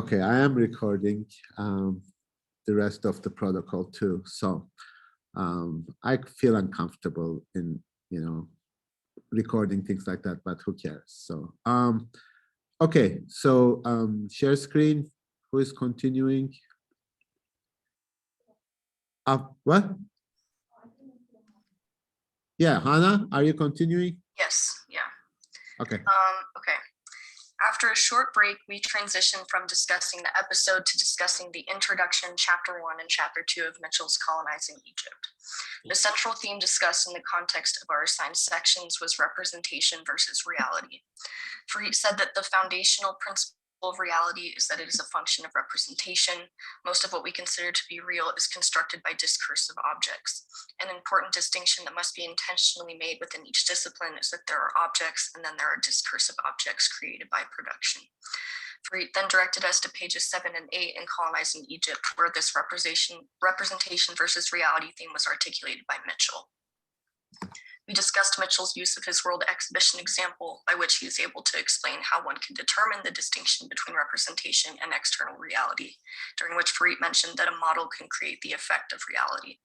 Okay, I am recording the rest of the protocol too. So I feel uncomfortable in, recording things like that, but who cares? So, okay, so share screen, who is continuing? What? Yeah, Hannah, are you continuing? Yes, yeah. Okay. Okay. After a short break, we transitioned from discussing the episode to discussing the introduction, chapter 1 and chapter 2 of Mitchell's Colonizing Egypt. The central theme discussed in the context of our assigned sections was representation versus reality. Fareed said that the foundational principle of reality is that it is a function of representation. Most of what we consider to be real is constructed by discursive objects. An important distinction that must be intentionally made within each discipline is that there are objects and then there are discursive objects created by production. Fareed then directed us to pages 7 and 8 in Colonizing Egypt, where this representation versus reality theme was articulated by Mitchell. We discussed Mitchell's use of his world exhibition example, by which he is able to explain how one can determine the distinction between representation and external reality, during which Fareed mentioned that a model can create the effect of reality.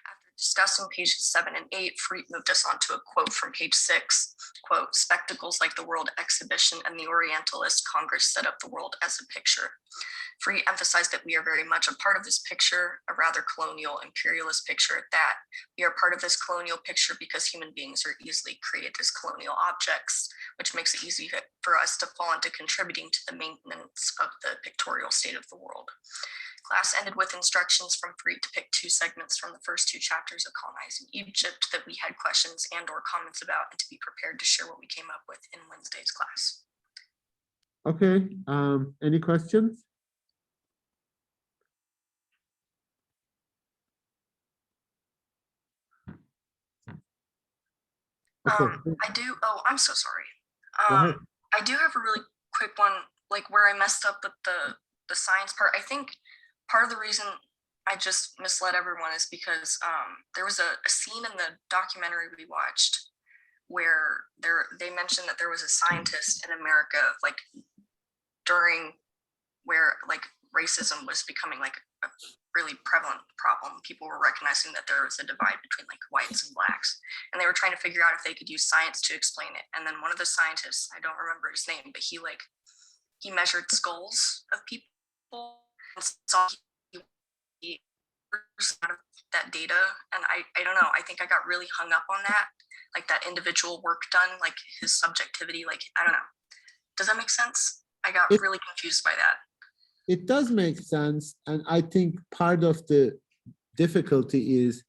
After discussing pages 7 and 8, Fareed moved us on to a quote from page 6, quote, "Spectacles like the World Exhibition and the Orientalist Congress set up the world as a picture." Fareed emphasized that we are very much a part of this picture, a rather colonial, imperialist picture at that. We are part of this colonial picture because human beings are easily created as colonial objects, which makes it easy for us to fall into contributing to the maintenance of the pictorial state of the world. Class ended with instructions from Fareed to pick 2 segments from the first 2 chapters of Colonizing Egypt that we had questions and or comments about, and to be prepared to share what we came up with in Wednesday's class. Okay, any questions? Okay. I'm so sorry. I do have a really quick one, like where I messed up with the science part. I think part of the reason I just misled everyone is because there was a scene in the documentary we watched where they mentioned that there was a scientist in America, like during where like racism was becoming like a really prevalent problem. People were recognizing that there was a divide between like whites and blacks, and they were trying to figure out if they could use science to explain it. And then one of the scientists, I don't remember his name, but he measured skulls of people and saw out of that data. And I don't know, I think I got really hung up on that, like that individual work done, like his subjectivity, like I don't know. Does that make sense? I got really confused by that. It does make sense, and I think part of the difficulty is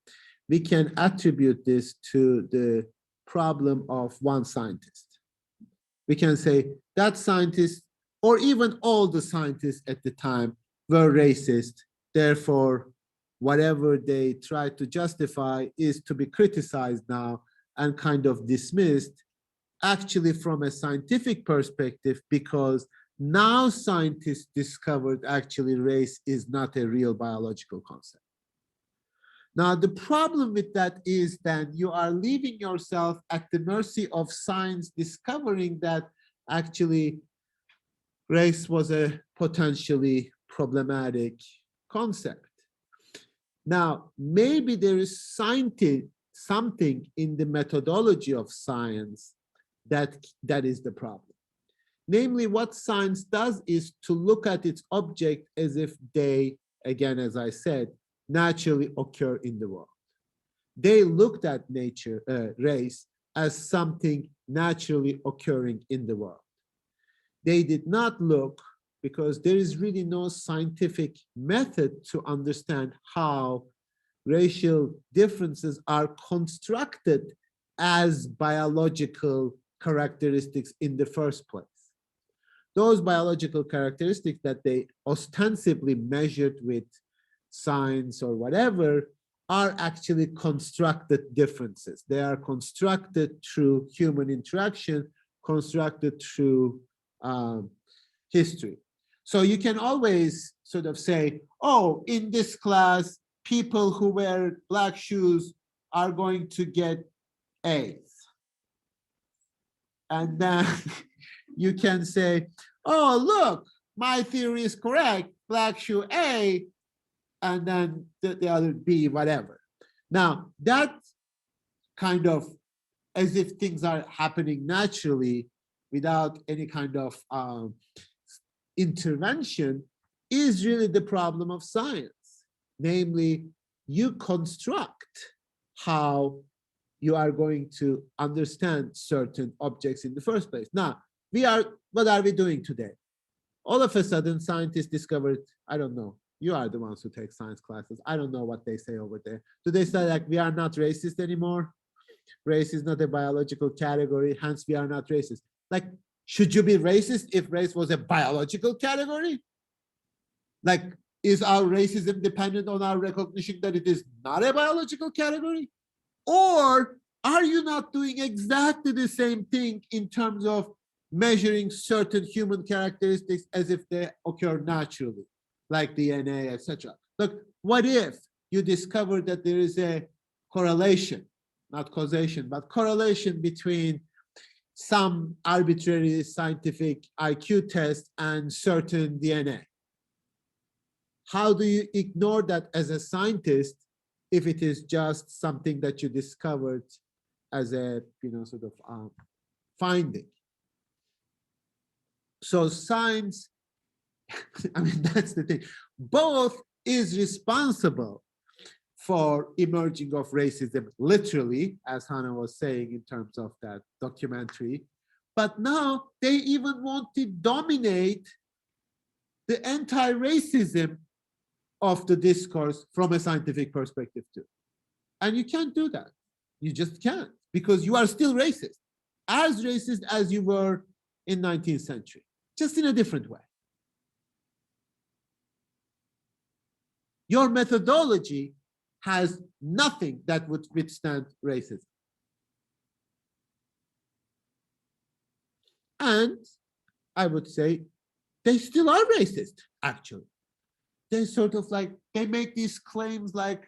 we can attribute this to the problem of one scientist. We can say that scientist, or even all the scientists at the time, were racist, therefore whatever they try to justify is to be criticized now and kind of dismissed, actually from a scientific perspective, because now scientists discovered actually race is not a real biological concept. Now, the problem with that is that you are leaving yourself at the mercy of science discovering that actually race was a potentially problematic concept. Now, maybe there is something in the methodology of science that is the problem. Namely, what science does is to look at its object as if they, again, as I said, naturally occur in the world. They looked at race, as something naturally occurring in the world. They did not look, because there is really no scientific method to understand how racial differences are constructed as biological characteristics in the first place. Those biological characteristics that they ostensibly measured with science or whatever are actually constructed differences. They are constructed through human interaction, constructed through history. So you can always sort of say, oh, in this class, people who wear black shoes are going to get A's. And then you can say, oh, look, my theory is correct, black shoe A, and then the other B, whatever. Now, that kind of as if things are happening naturally without any kind of intervention is really the problem of science. Namely, you construct how you are going to understand certain objects in the first place. Now, what are we doing today? All of a sudden, scientists discovered, I don't know, you are the ones who take science classes. I don't know what they say over there. Do they say like, we are not racist anymore? Race is not a biological category, hence we are not racist. Like, should you be racist if race was a biological category? Like, is our racism dependent on our recognition that it is not a biological category? Or are you not doing exactly the same thing in terms of measuring certain human characteristics as if they occur naturally, like DNA, etc.? Look, what if you discover that there is a correlation, not causation, but correlation between some arbitrary scientific IQ test and certain DNA? How do you ignore that as a scientist if it is just something that you discovered as a sort of finding? So science, I mean, that's the thing. Both is responsible for emerging of racism, literally, as Hannah was saying in terms of that documentary. But now they even want to dominate the anti-racism of the discourse from a scientific perspective too. And you can't do that. You just can't, because you are still racist as you were in 19th century, just in a different way. Your methodology has nothing that would withstand racism. And I would say they still are racist, actually. They sort of like, they make these claims like,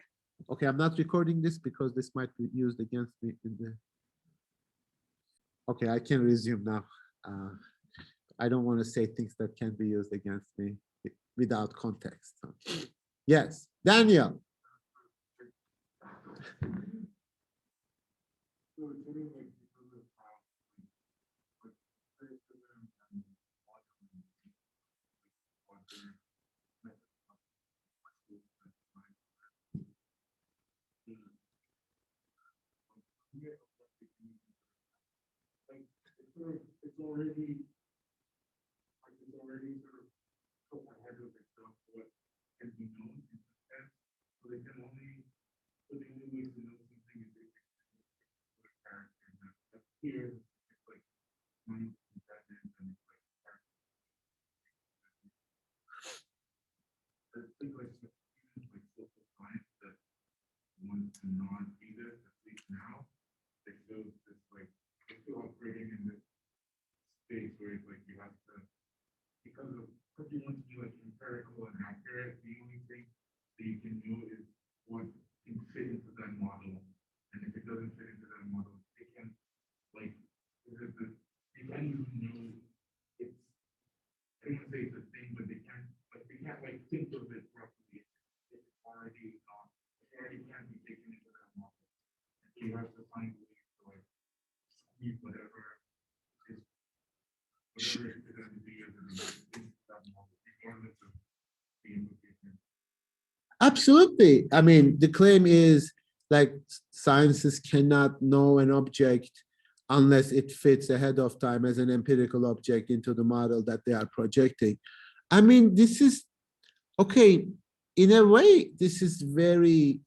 okay, I'm not recording this because this might be used against me in the, okay, I can resume now. I don't want to say things that can be used against me without context. Yes, Daniel. It's already sort of so ahead of itself what can be known in the sense, so they can only, so the only way to know something is if it's a character that appears, it's like mind present and it's like I think like social science that wants to not be this, at least now, they feel this like they're still operating in this space where it's like you have to, because you want to be like empirical and accurate, the only thing that you can do is what can fit into that model. And if it doesn't fit into that model, they can like you can't even know it's, I don't want to say it's a thing, but they can't like think of it properly. It's already not, it already can't be taken into that model. And so you have to find ways to like use whatever is going to be as that model, regardless of the implication. Absolutely. I mean, the claim is like sciences cannot know an object unless it fits ahead of time as an empirical object into the model that they are projecting. I mean, this is, okay, in a way, this is very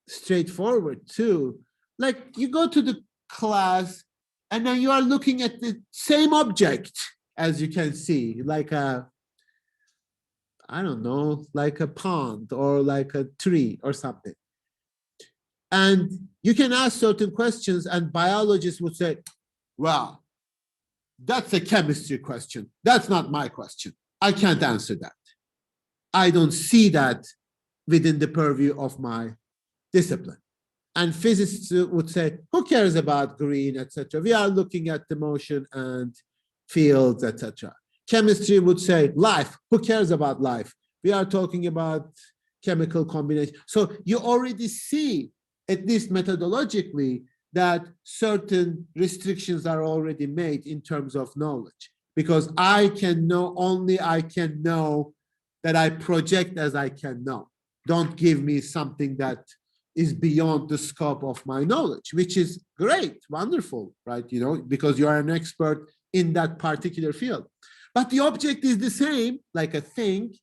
straightforward too. Like you go to the class and then you are looking at the same object, as you can see, like a, I don't know, like a pond or like a tree or something. And you can ask certain questions and biologists would say, well, that's a chemistry question. That's not my question. I can't answer that. I don't see that within the purview of my discipline. And physicists would say, who cares about green, etc.? We are looking at the motion and fields, etc. Chemistry would say life. Who cares about life? We are talking about chemical combination. So you already see, at least methodologically, that certain restrictions are already made in terms of knowledge. Because I can know, only I can know that I project as I can know. Don't give me something that is beyond the scope of my knowledge, which is great, wonderful, right? You know, because you are an expert in that particular field. But the object is the same, like a thing,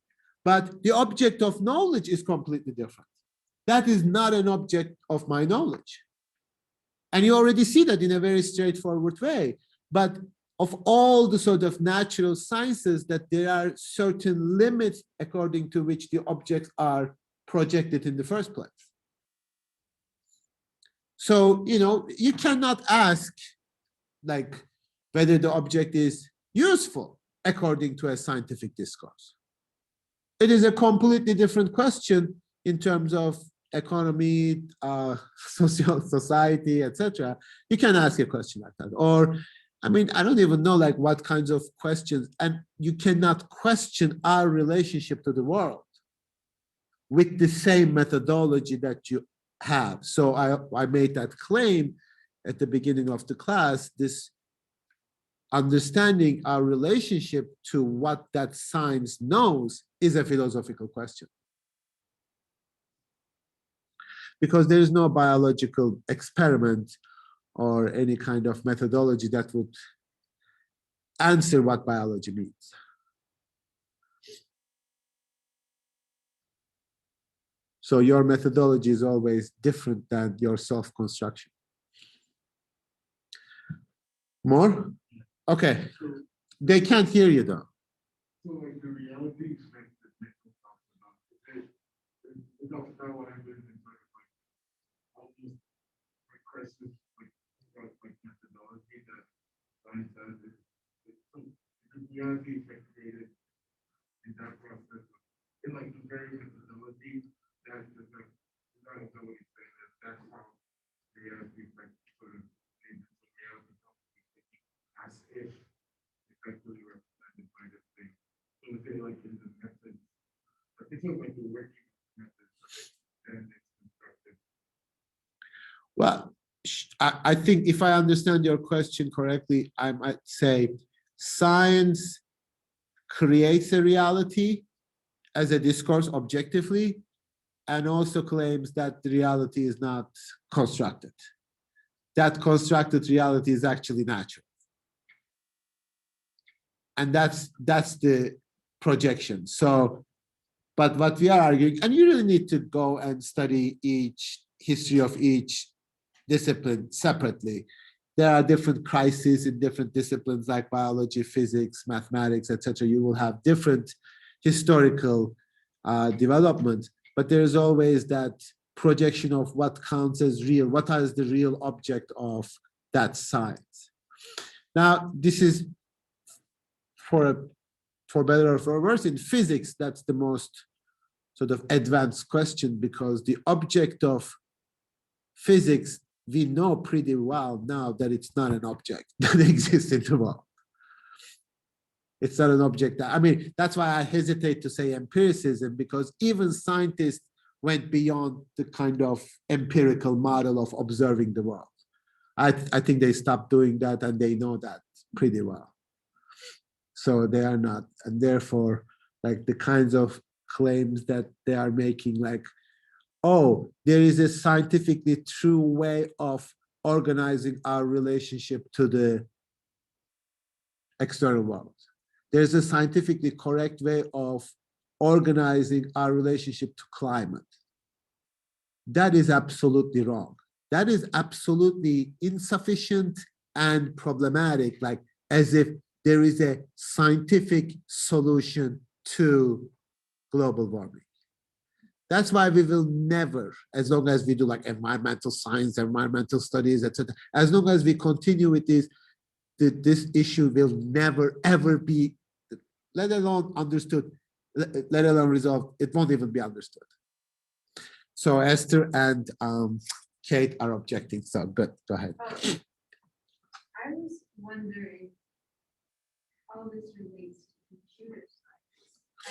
but the object of knowledge is completely different. That is not an object of my knowledge. And you already see that in a very straightforward way. But of all the sort of natural sciences, that there are certain limits according to which the objects are projected in the first place. So, you know, you cannot ask like whether the object is useful according to a scientific discourse. It is a completely different question in terms of economy, social society, etc. You can ask a question like that. Or, I mean, I don't even know like what kinds of questions, and you cannot question our relationship to the world with the same methodology that you have. So I made that claim at the beginning of the class, this understanding our relationship to what that science knows is a philosophical question. Because there is no biological experiment or any kind of methodology that would answer what biology means. So your methodology is always different than your self-construction. More? Okay. They can't hear you though. So like the reality expect that Mitchell talks about, it talks about what I'm doing in sort of like almost regressive like methodology that science has. So the reality is created in that process, in like the very methodology that the methodology saying that that's how reality is sort of made. So reality as if effectively represented by the thing. So if they like in the method, but it's not like the working method, then it's constructed. Well, I think if I understand your question correctly, I might say science creates a reality as a discourse objectively, and also claims that the reality is not constructed. That constructed reality is actually natural. And that's the projection. So, but what we are arguing, and you really need to go and study each history of each discipline separately. There are different crises in different disciplines like biology, physics, mathematics, etc. You will have different historical development, but there is always that projection of what counts as real, what is the real object of that science. Now, this is for better or for worse, in physics, that's the most sort of advanced question, because the object of physics, we know pretty well now that it's not an object that exists in the world. It's not an object that, I mean, that's why I hesitate to say empiricism, because even scientists went beyond the kind of empirical model of observing the world. I think they stopped doing that, and they know that pretty well. So they are not, and therefore, like the kinds of claims that they are making, like, oh, there is a scientifically true way of organizing our relationship to the external world. There's a scientifically correct way of organizing our relationship to climate. That is absolutely wrong. That is absolutely insufficient and problematic, like as if there is a scientific solution to global warming. That's why we will never, as long as we do like environmental science, environmental studies, etc., as long as we continue with this issue will never, ever be, let alone understood, let alone resolved. It won't even be understood. So Esther and Kate are objecting. So good, go ahead. I was wondering how this relates to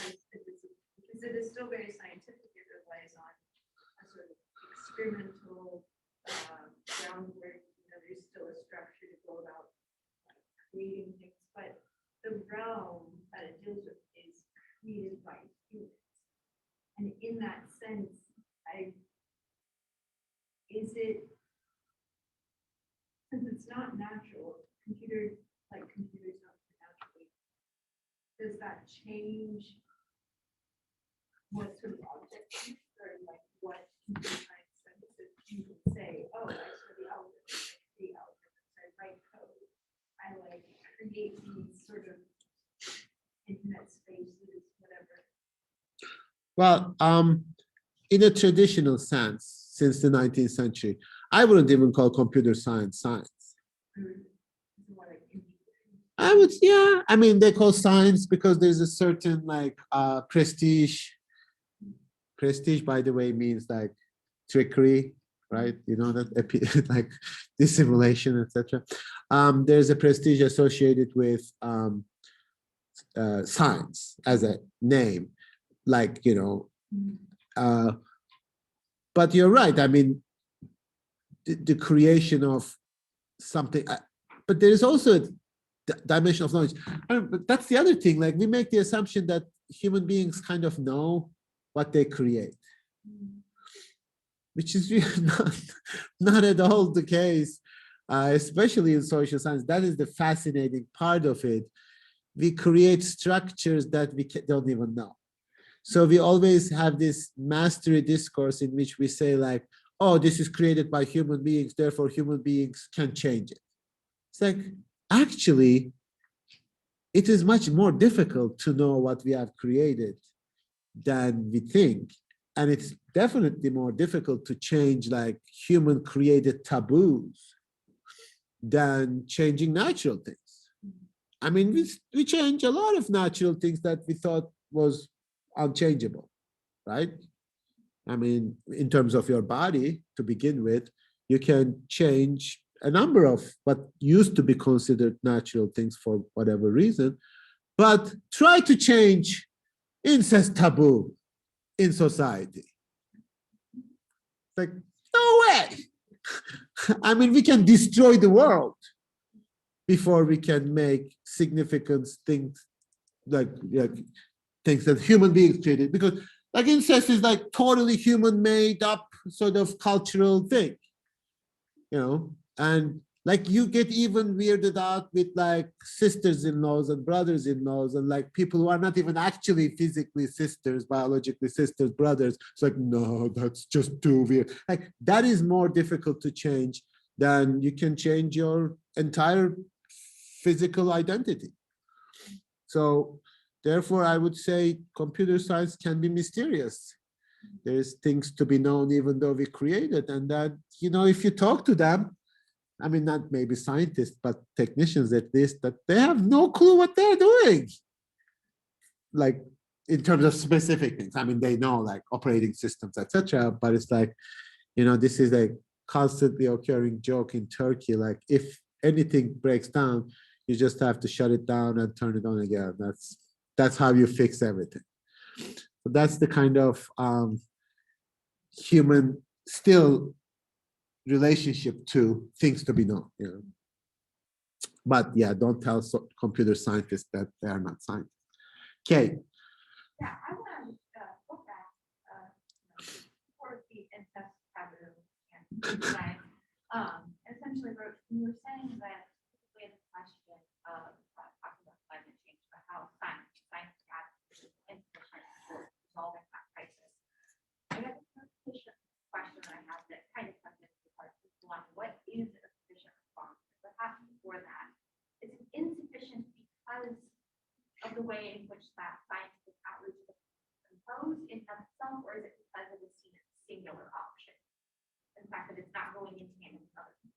as divisible, because it is still very scientific. It relies on a sort of experimental groundwork. You know, there's still a structure to go about creating things, but the realm that it deals with is created by humans. And in that sense, since it's not natural, computers don't naturally, does that change what sort of objects or like what computer science senses you can say, oh, I study algorithms, I write code, I like create these sort of internet spaces, whatever. Well, in a traditional sense, since the 19th century, I wouldn't even call computer science science. I would, yeah. I mean, they call science because there's a certain like prestige. Prestige, by the way, means like trickery, right? You know that like dissimulation, etc. There's a prestige associated with science as a name, like but you're right. I mean, the creation of something, but there is also a dimension of knowledge. But that's the other thing. Like we make the assumption that human beings kind of know what they create, which is really not at all the case, especially in social science. That is the fascinating part of it. We create structures that we don't even know. So we always have this mastery discourse in which we say like, oh, this is created by human beings, therefore human beings can change it. It's like, actually, it is much more difficult to know what we have created than we think. And it's definitely more difficult to change like human created taboos than changing natural things. I mean, we change a lot of natural things that we thought was unchangeable, right? I mean, in terms of your body, to begin with, you can change a number of what used to be considered natural things for whatever reason, but try to change incest taboo in society. Like, no way. I mean, we can destroy the world before we can make significant things like things that human beings created, because like incest is like totally human made up sort of cultural thing, and like you get even weirded out with like sisters-in-laws and brothers-in-laws and like people who are not even actually physically sisters, biologically sisters, brothers. It's like, no, that's just too weird. Like that is more difficult to change than you can change your entire physical identity. So therefore, I would say computer science can be mysterious. There's things to be known even though we create it. And that, if you talk to them, I mean, not maybe scientists, but technicians at least, that they have no clue what they're doing. Like in terms of specific things. I mean, they know like operating systems, etc. But it's like, this is a constantly occurring joke in Turkey. Like if anything breaks down, you just have to shut it down and turn it on again. That's how you fix everything. So that's the kind of human still relationship to things to be known. But yeah, don't tell computer scientists that they are not scientists. Okay. Yeah, I want to go back for the incest taboo and science. Essentially, you were saying that we had the question of talking about climate change, but how science has insufficient for resolving that crisis. I got a question that I have that kind of comes into part one. What is a sufficient response? What happens before that? Is it insufficient because of the way in which that scientific outreach is imposed in itself, or is it because it is seen as a singular option? In fact, that it's not going into hand with other things.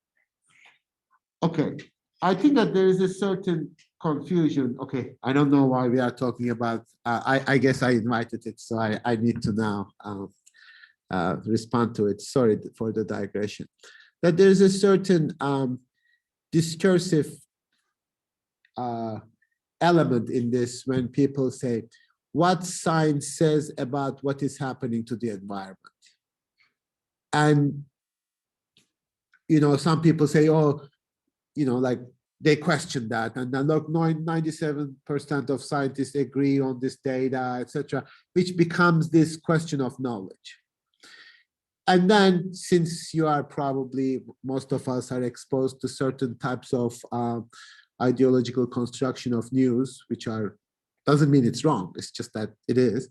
Okay, I think that there is a certain confusion. Okay, I don't know why we are talking about, I guess I invited it, so I need to now respond to it. Sorry for the digression. That there is a certain discursive element in this when people say, what science says about what is happening to the environment. And, you know, some people say, oh, you know, like they question that. And then look, 97% of scientists agree on this data, etc., which becomes this question of knowledge. And then since you are probably, most of us are exposed to certain types of ideological construction of news, which are, doesn't mean it's wrong, it's just that it is.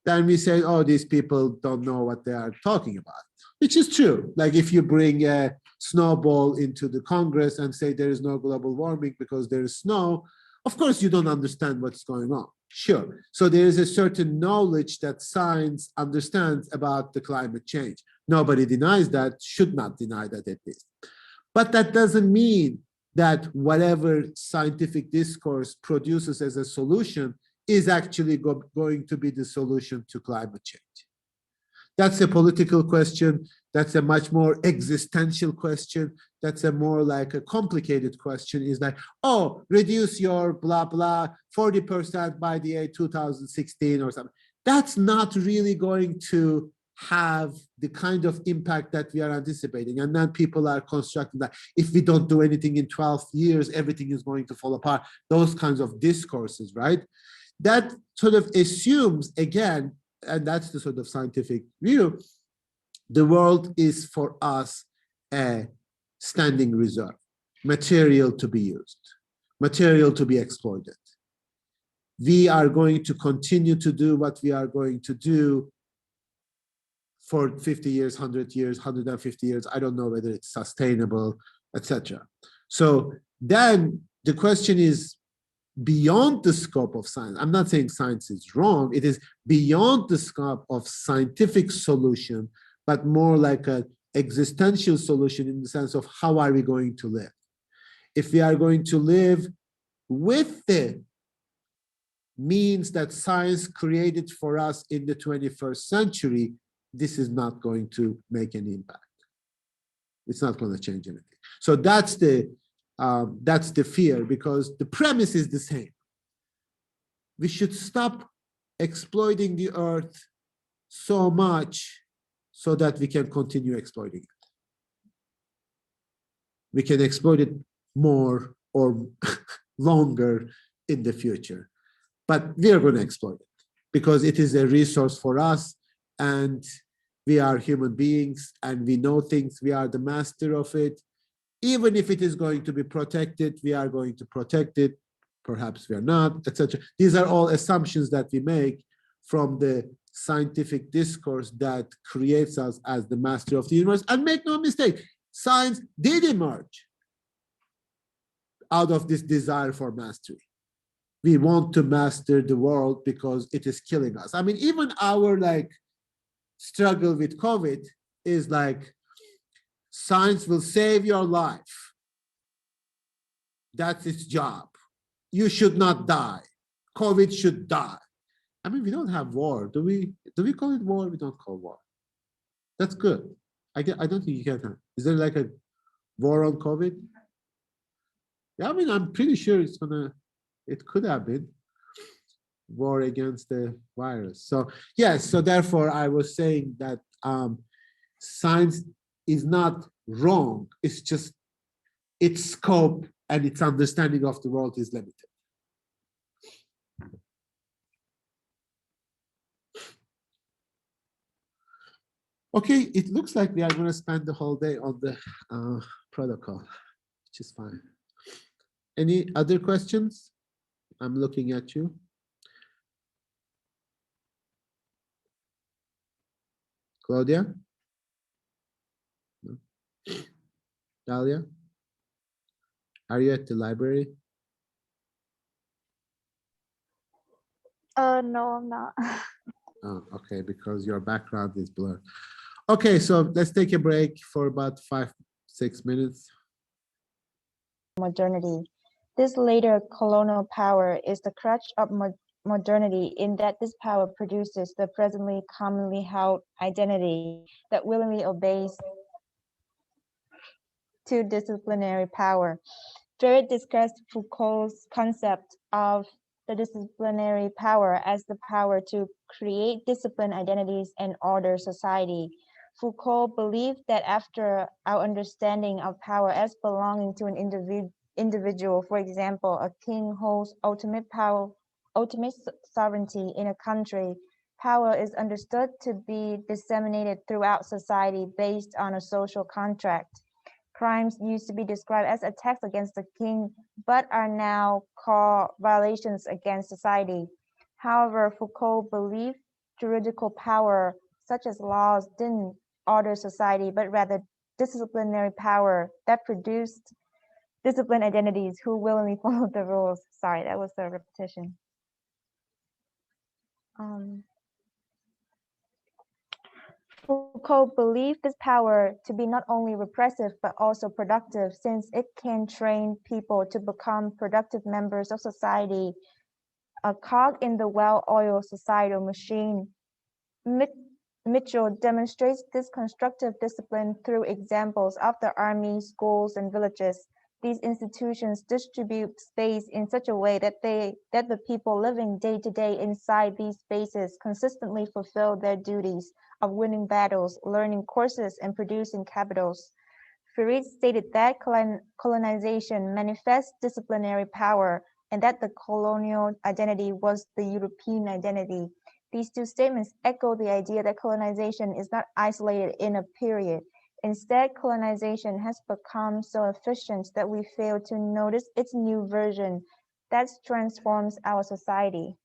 Then we say, oh, these people don't know what they are talking about, which is true. Like if you bring a snowball into the Congress and say there is no global warming because there is snow, of course you don't understand what's going on. Sure. So there is a certain knowledge that science understands about the climate change. Nobody denies that, should not deny that at least. But that doesn't mean that whatever scientific discourse produces as a solution is actually going to be the solution to climate change. That's a political question. That's a much more existential question. That's a more like a complicated question, is like, oh, reduce your blah, blah, 40% by the year 2016 or something. That's not really going to have the kind of impact that we are anticipating. And then people are constructing that if we don't do anything in 12 years, everything is going to fall apart. Those kinds of discourses, right? That sort of assumes, again, and that's the sort of scientific view, the world is for us a standing reserve, material to be used, material to be exploited. We are going to continue to do what we are going to do for 50 years, 100 years, 150 years. I don't know whether it's sustainable, etc. So then the question is beyond the scope of science. I'm not saying science is wrong. It is beyond the scope of scientific solution, but more like an existential solution in the sense of how are we going to live? If we are going to live with the means that science created for us in the 21st century, this is not going to make any impact. It's not going to change anything. So that's the fear, because the premise is the same. We should stop exploiting the earth so much so that we can continue exploiting it. We can exploit it more or longer in the future, but we are going to exploit it because it is a resource for us, and we are human beings and we know things. We are the master of it. Even if it is going to be protected, we are going to protect it. Perhaps we are not, etc. These are all assumptions that we make from the scientific discourse that creates us as the master of the universe. And make no mistake, science did emerge out of this desire for mastery. We want to master the world because it is killing us. I mean, even our struggle with COVID is like, science will save your life. That's its job. You should not die. COVID should die. I mean, we don't have war. Do we call it war? We don't call war. That's good. I don't think you can. Is there like a war on COVID? Yeah, I mean, I'm pretty sure it could have been war against the virus. So yes, so therefore I was saying that science is not wrong. It's just its scope and its understanding of the world is limited. Okay, it looks like we are going to spend the whole day on the protocol, which is fine. Any other questions? I'm looking at you. Claudia? No. Dalia? Are you at the library? No, I'm not. Oh, okay, because your background is blurred. Okay, so let's take a break for about 5-6 minutes. Modernity. This later colonial power is the crutch of modernity in that this power produces the presently commonly held identity that willingly obeys to disciplinary power. Freud discussed Foucault's concept of the disciplinary power as the power to create disciplined identities and order society. Foucault believed that after our understanding of power as belonging to an individual, for example, a king holds ultimate power, ultimate sovereignty in a country, power is understood to be disseminated throughout society based on a social contract. Crimes used to be described as attacks against the king, but are now called violations against society. However, Foucault believed juridical power, such as laws, didn't order society, but rather disciplinary power that produced disciplined identities who willingly followed the rules. Sorry, that was a repetition. Foucault believed this power to be not only repressive but also productive, since it can train people to become productive members of society, a cog in the well-oiled societal machine. Mitchell demonstrates this constructive discipline through examples of the army, schools, and villages. These institutions distribute space in such a way that the people living day to day inside these spaces consistently fulfill their duties of winning battles, learning courses, and producing capitals. Farid stated that colonization manifests disciplinary power and that the colonial identity was the European identity. These two statements echo the idea that colonization is not isolated in a period. Instead, colonization has become so efficient that we fail to notice its new version that transforms our society.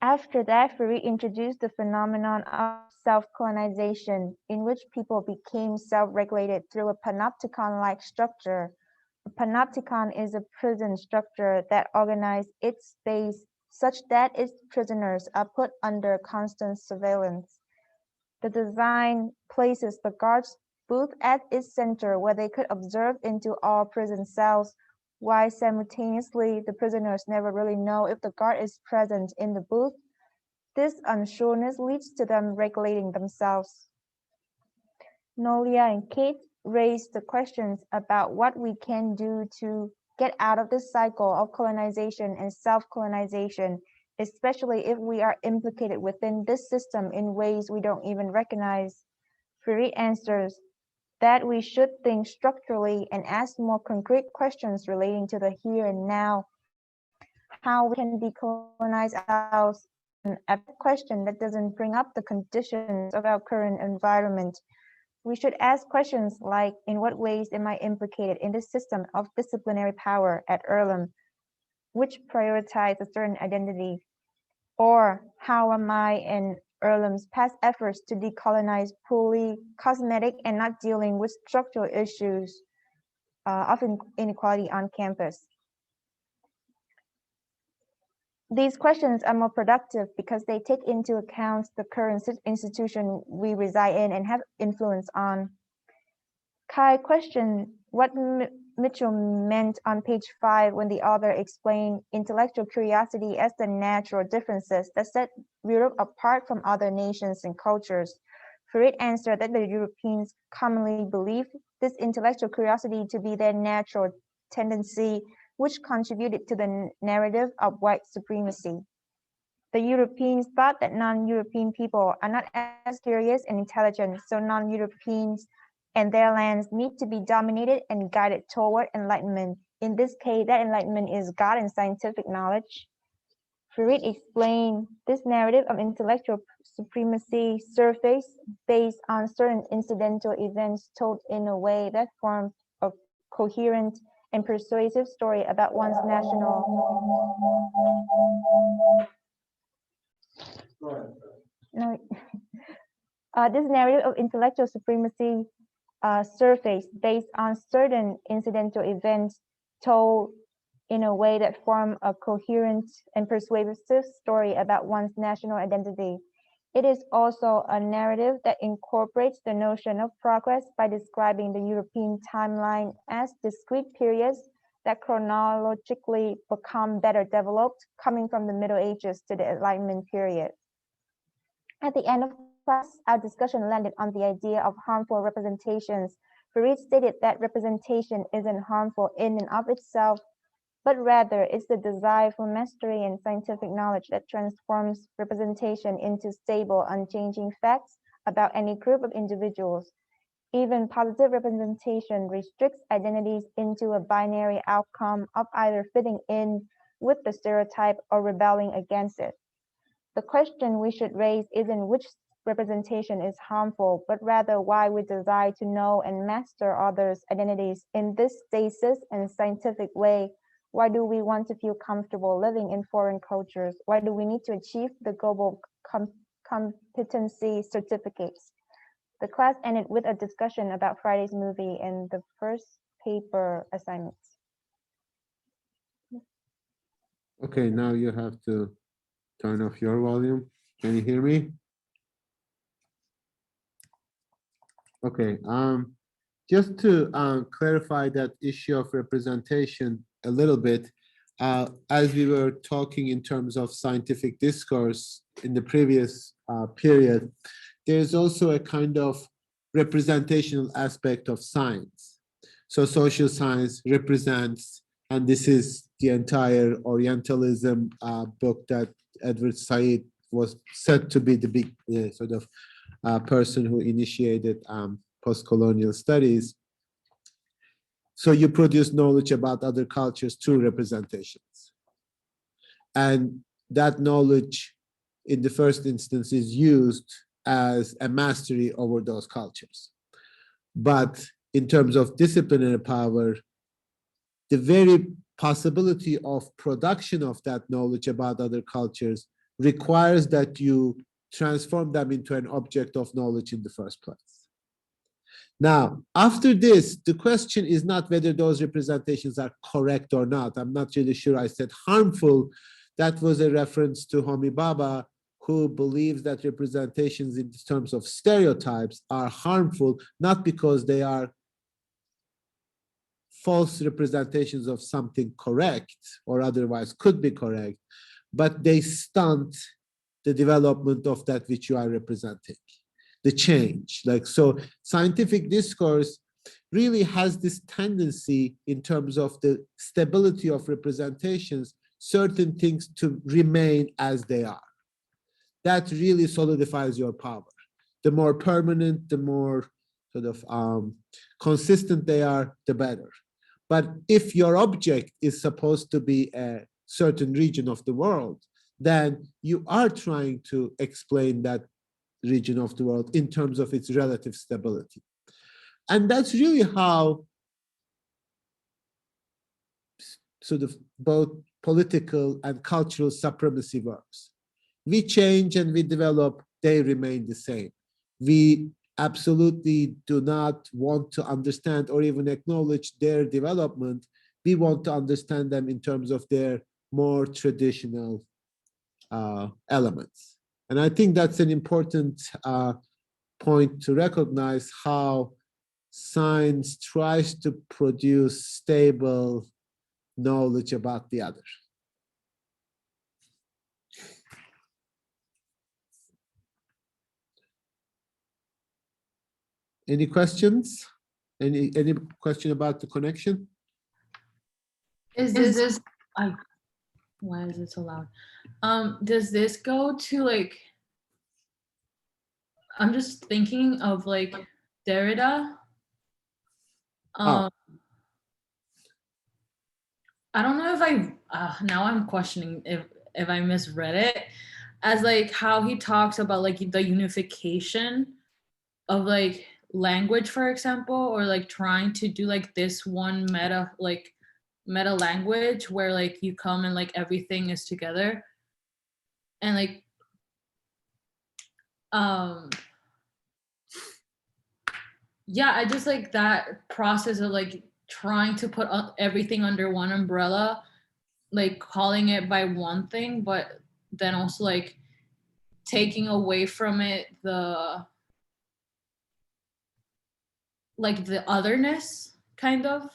After that, Farid introduced the phenomenon of self-colonization, in which people became self-regulated through a panopticon-like structure. A panopticon is a prison structure that organizes its space such that its prisoners are put under constant surveillance. The design places the guards booth at its center where they could observe into all prison cells, while simultaneously the prisoners never really know if the guard is present in the booth. This unsureness leads to them regulating themselves. Nolia and Kate raised the questions about what we can do to get out of this cycle of colonization and self-colonization, especially if we are implicated within this system in ways we don't even recognize. Farid answers that we should think structurally and ask more concrete questions relating to the here and now, how we can decolonize ourselves, a question that doesn't bring up the conditions of our current environment. We should ask questions like, in what ways am I implicated in the system of disciplinary power at Earlham, which prioritize a certain identity? Or how am I in Earlham's past efforts to decolonize purely cosmetic and not dealing with structural issues of inequality on campus? These questions are more productive because they take into account the current institution we reside in and have influence on. Kai questioned what Mitchell meant on page 5 when the author explained intellectual curiosity as the natural differences that set Europe apart from other nations and cultures. Farid answered that the Europeans commonly believe this intellectual curiosity to be their natural tendency, which contributed to the narrative of white supremacy. The Europeans thought that non-European people are not as curious and intelligent, so non-Europeans and their lands need to be dominated and guided toward enlightenment. In this case, that enlightenment is God and scientific knowledge. Farid explained this narrative of intellectual supremacy surfaced based on certain incidental events told in a way that formed a coherent and persuasive story about one's national. No, this narrative of intellectual supremacy surfaced based on certain incidental events told in a way that form a coherent and persuasive story about one's national identity. It is also a narrative that incorporates the notion of progress by describing the European timeline as discrete periods that chronologically become better developed, coming from the Middle Ages to the Enlightenment period. At the end of class, our discussion landed on the idea of harmful representations. Farid stated that representation isn't harmful in and of itself, but rather it's the desire for mastery and scientific knowledge that transforms representation into stable, unchanging facts about any group of individuals. Even positive representation restricts identities into a binary outcome of either fitting in with the stereotype or rebelling against it. The question we should raise isn't which representation is harmful, but rather why we desire to know and master others' identities in this stasis and scientific way. Why do we want to feel comfortable living in foreign cultures? Why do we need to achieve the global competency certificates? The class ended with a discussion about Friday's movie and the first paper assignments. Okay, now you have to turn off your volume. Can you hear me? Okay, just to clarify that issue of representation a little bit, as we were talking in terms of scientific discourse in the previous period, there's also a kind of representational aspect of science. So social science represents, and this is the entire Orientalism book that Edward Said was said to be the big sort of person who initiated postcolonial studies. So you produce knowledge about other cultures through representations. And that knowledge in the first instance is used as a mastery over those cultures. But in terms of disciplinary power, the very possibility of production of that knowledge about other cultures requires that you transform them into an object of knowledge in the first place. Now, after this, the question is not whether those representations are correct or not. I'm not really sure I said harmful. That was a reference to Homi Bhabha, who believes that representations in terms of stereotypes are harmful, not because they are false representations of something correct or otherwise could be correct, but they stunt the development of that which you are representing, the change. Like, so scientific discourse really has this tendency in terms of the stability of representations, certain things to remain as they are. That really solidifies your power. The more permanent, the more sort of consistent they are, the better. But if your object is supposed to be a certain region of the world, then you are trying to explain that region of the world in terms of its relative stability. And that's really how sort of both political and cultural supremacy works. We change and we develop, they remain the same. We absolutely do not want to understand or even acknowledge their development. We want to understand them in terms of their more traditional elements. And I think that's an important point to recognize, how science tries to produce stable knowledge about the other. Any questions? Any question about the connection? Is this why is it so loud? Does this go to, like, I'm just thinking of like Derrida. I don't know if now I'm questioning if I misread it, as like how he talks about like the unification of like language, for example, or like trying to do like this one meta language where like you come and like everything is together. And like yeah, I just like that process of like trying to put everything under one umbrella, like calling it by one thing, but then also like taking away from it the otherness, kind of.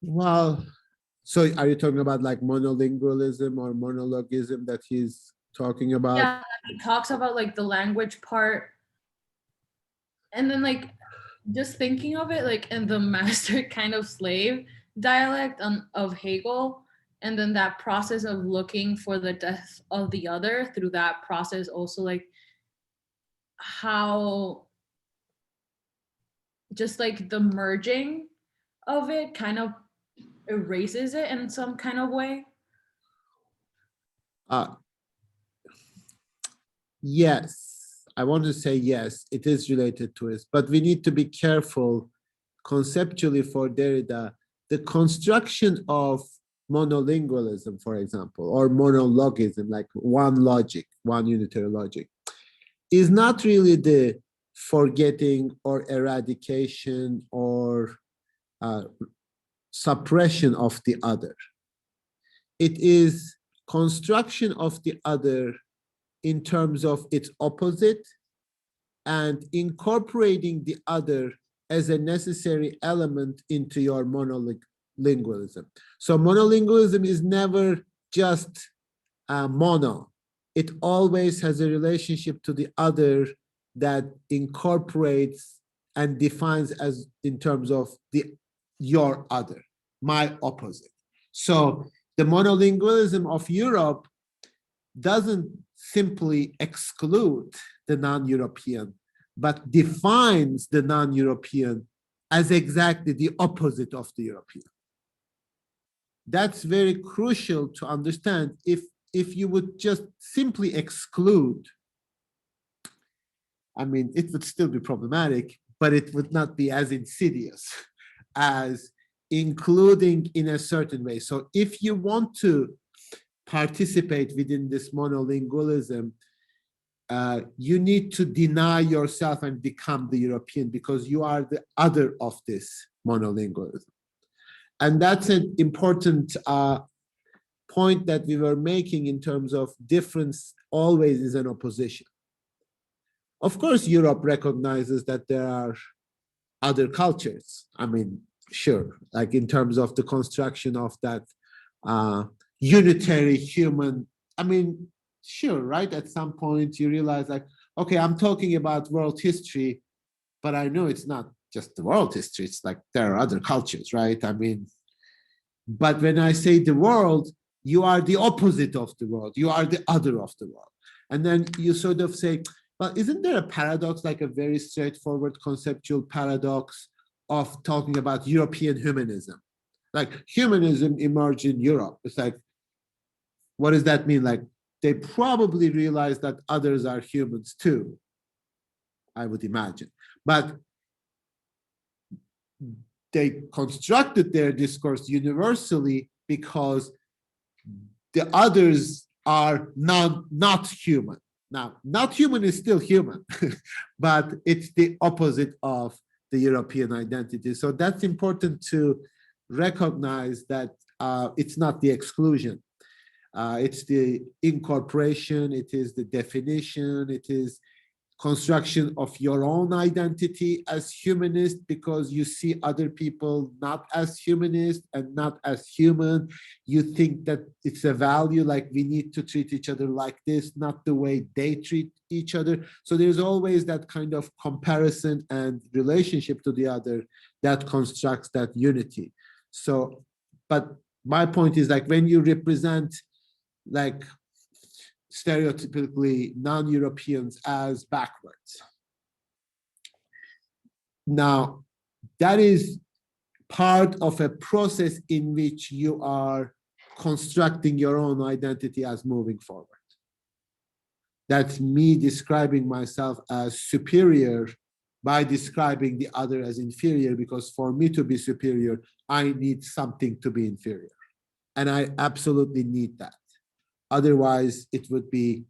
Well, so are you talking about like monolingualism or monologism that he's talking about? Yeah, he talks about like the language part, and then like just thinking of it like in the master kind of slave dialect of Hegel, and then that process of looking for the death of the other through that process also like how just like the merging of it kind of erases it in some kind of way. Uh, yes, I want to say yes, it is related to it, but we need to be careful conceptually for Derrida. The construction of monolingualism, for example, or monologism, like one logic, one unitary logic, is not really the forgetting or eradication or suppression of the other. It is construction of the other in terms of its opposite and incorporating the other as a necessary element into your monolingualism. So monolingualism is never just mono. It always has a relationship to the other that incorporates and defines as in terms of your other, my opposite. So the monolingualism of Europe doesn't simply exclude the non-European, but defines the non-European as exactly the opposite of the European. That's very crucial to understand. If you would just simply exclude, I mean, it would still be problematic, but it would not be as insidious as including in a certain way. So if you want to participate within this monolingualism, you need to deny yourself and become the European because you are the other of this monolingualism. And that's an important point that we were making in terms of difference always is an opposition. Of course, Europe recognizes that there are other cultures. I mean, sure, like in terms of the construction of that unitary human, I mean, sure, right? At some point you realize like, okay, I'm talking about world history, but I know it's not just the world history. It's like there are other cultures, right? I mean, but when I say the world, you are the opposite of the world. You are the other of the world. And then you sort of say, well, isn't there a paradox, like a very straightforward conceptual paradox of talking about European humanism? Like humanism emerged in Europe. It's like, what does that mean? Like they probably realize that others are humans too, I would imagine. But they constructed their discourse universally because the others are not human. Now, not human is still human, but it's the opposite of the European identity. So that's important to recognize that it's not the exclusion. It's the incorporation, it is the definition, it is construction of your own identity as humanist because you see other people not as humanist and not as human. You think that it's a value, like we need to treat each other like this, not the way they treat each other. So there's always that kind of comparison and relationship to the other that constructs that unity. So, but my point is like when you represent like stereotypically non-Europeans as backwards. Now, that is part of a process in which you are constructing your own identity as moving forward. That's me describing myself as superior by describing the other as inferior, because for me to be superior, I need something to be inferior. And I absolutely need that. Otherwise, it would be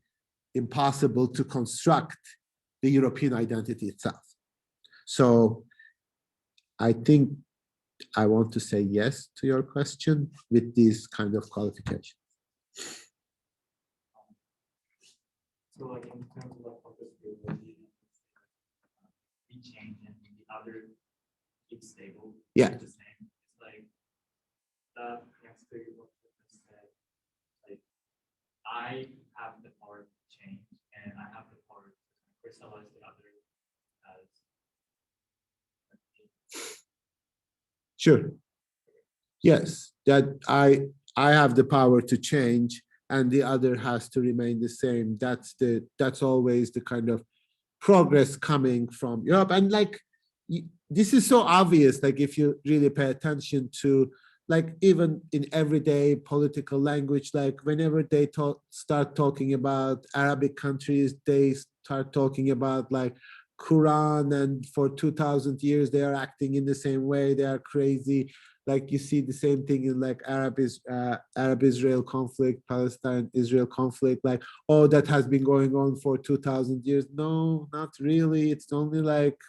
impossible to construct the European identity itself. So I think I want to say yes to your question with these kind of qualifications. So like in terms of like focus we change and the other keeps stable. Yeah. The same. It's like that next to what you said, like I have the power to change and I have the power to crystallize the other as Sure. Yes, that I have the power to change, and the other has to remain the same. That's always the kind of progress coming from Europe. And like this is so obvious, like if you really pay attention to, like even in everyday political language, like whenever they start talking about Arabic countries, they start talking about like Quran, and for 2000 years they are acting in the same way. They are crazy. Like you see the same thing in like Arab Israel conflict, Palestine Israel conflict, like, oh, that has been going on for 2000 years. No, not really. It's only like,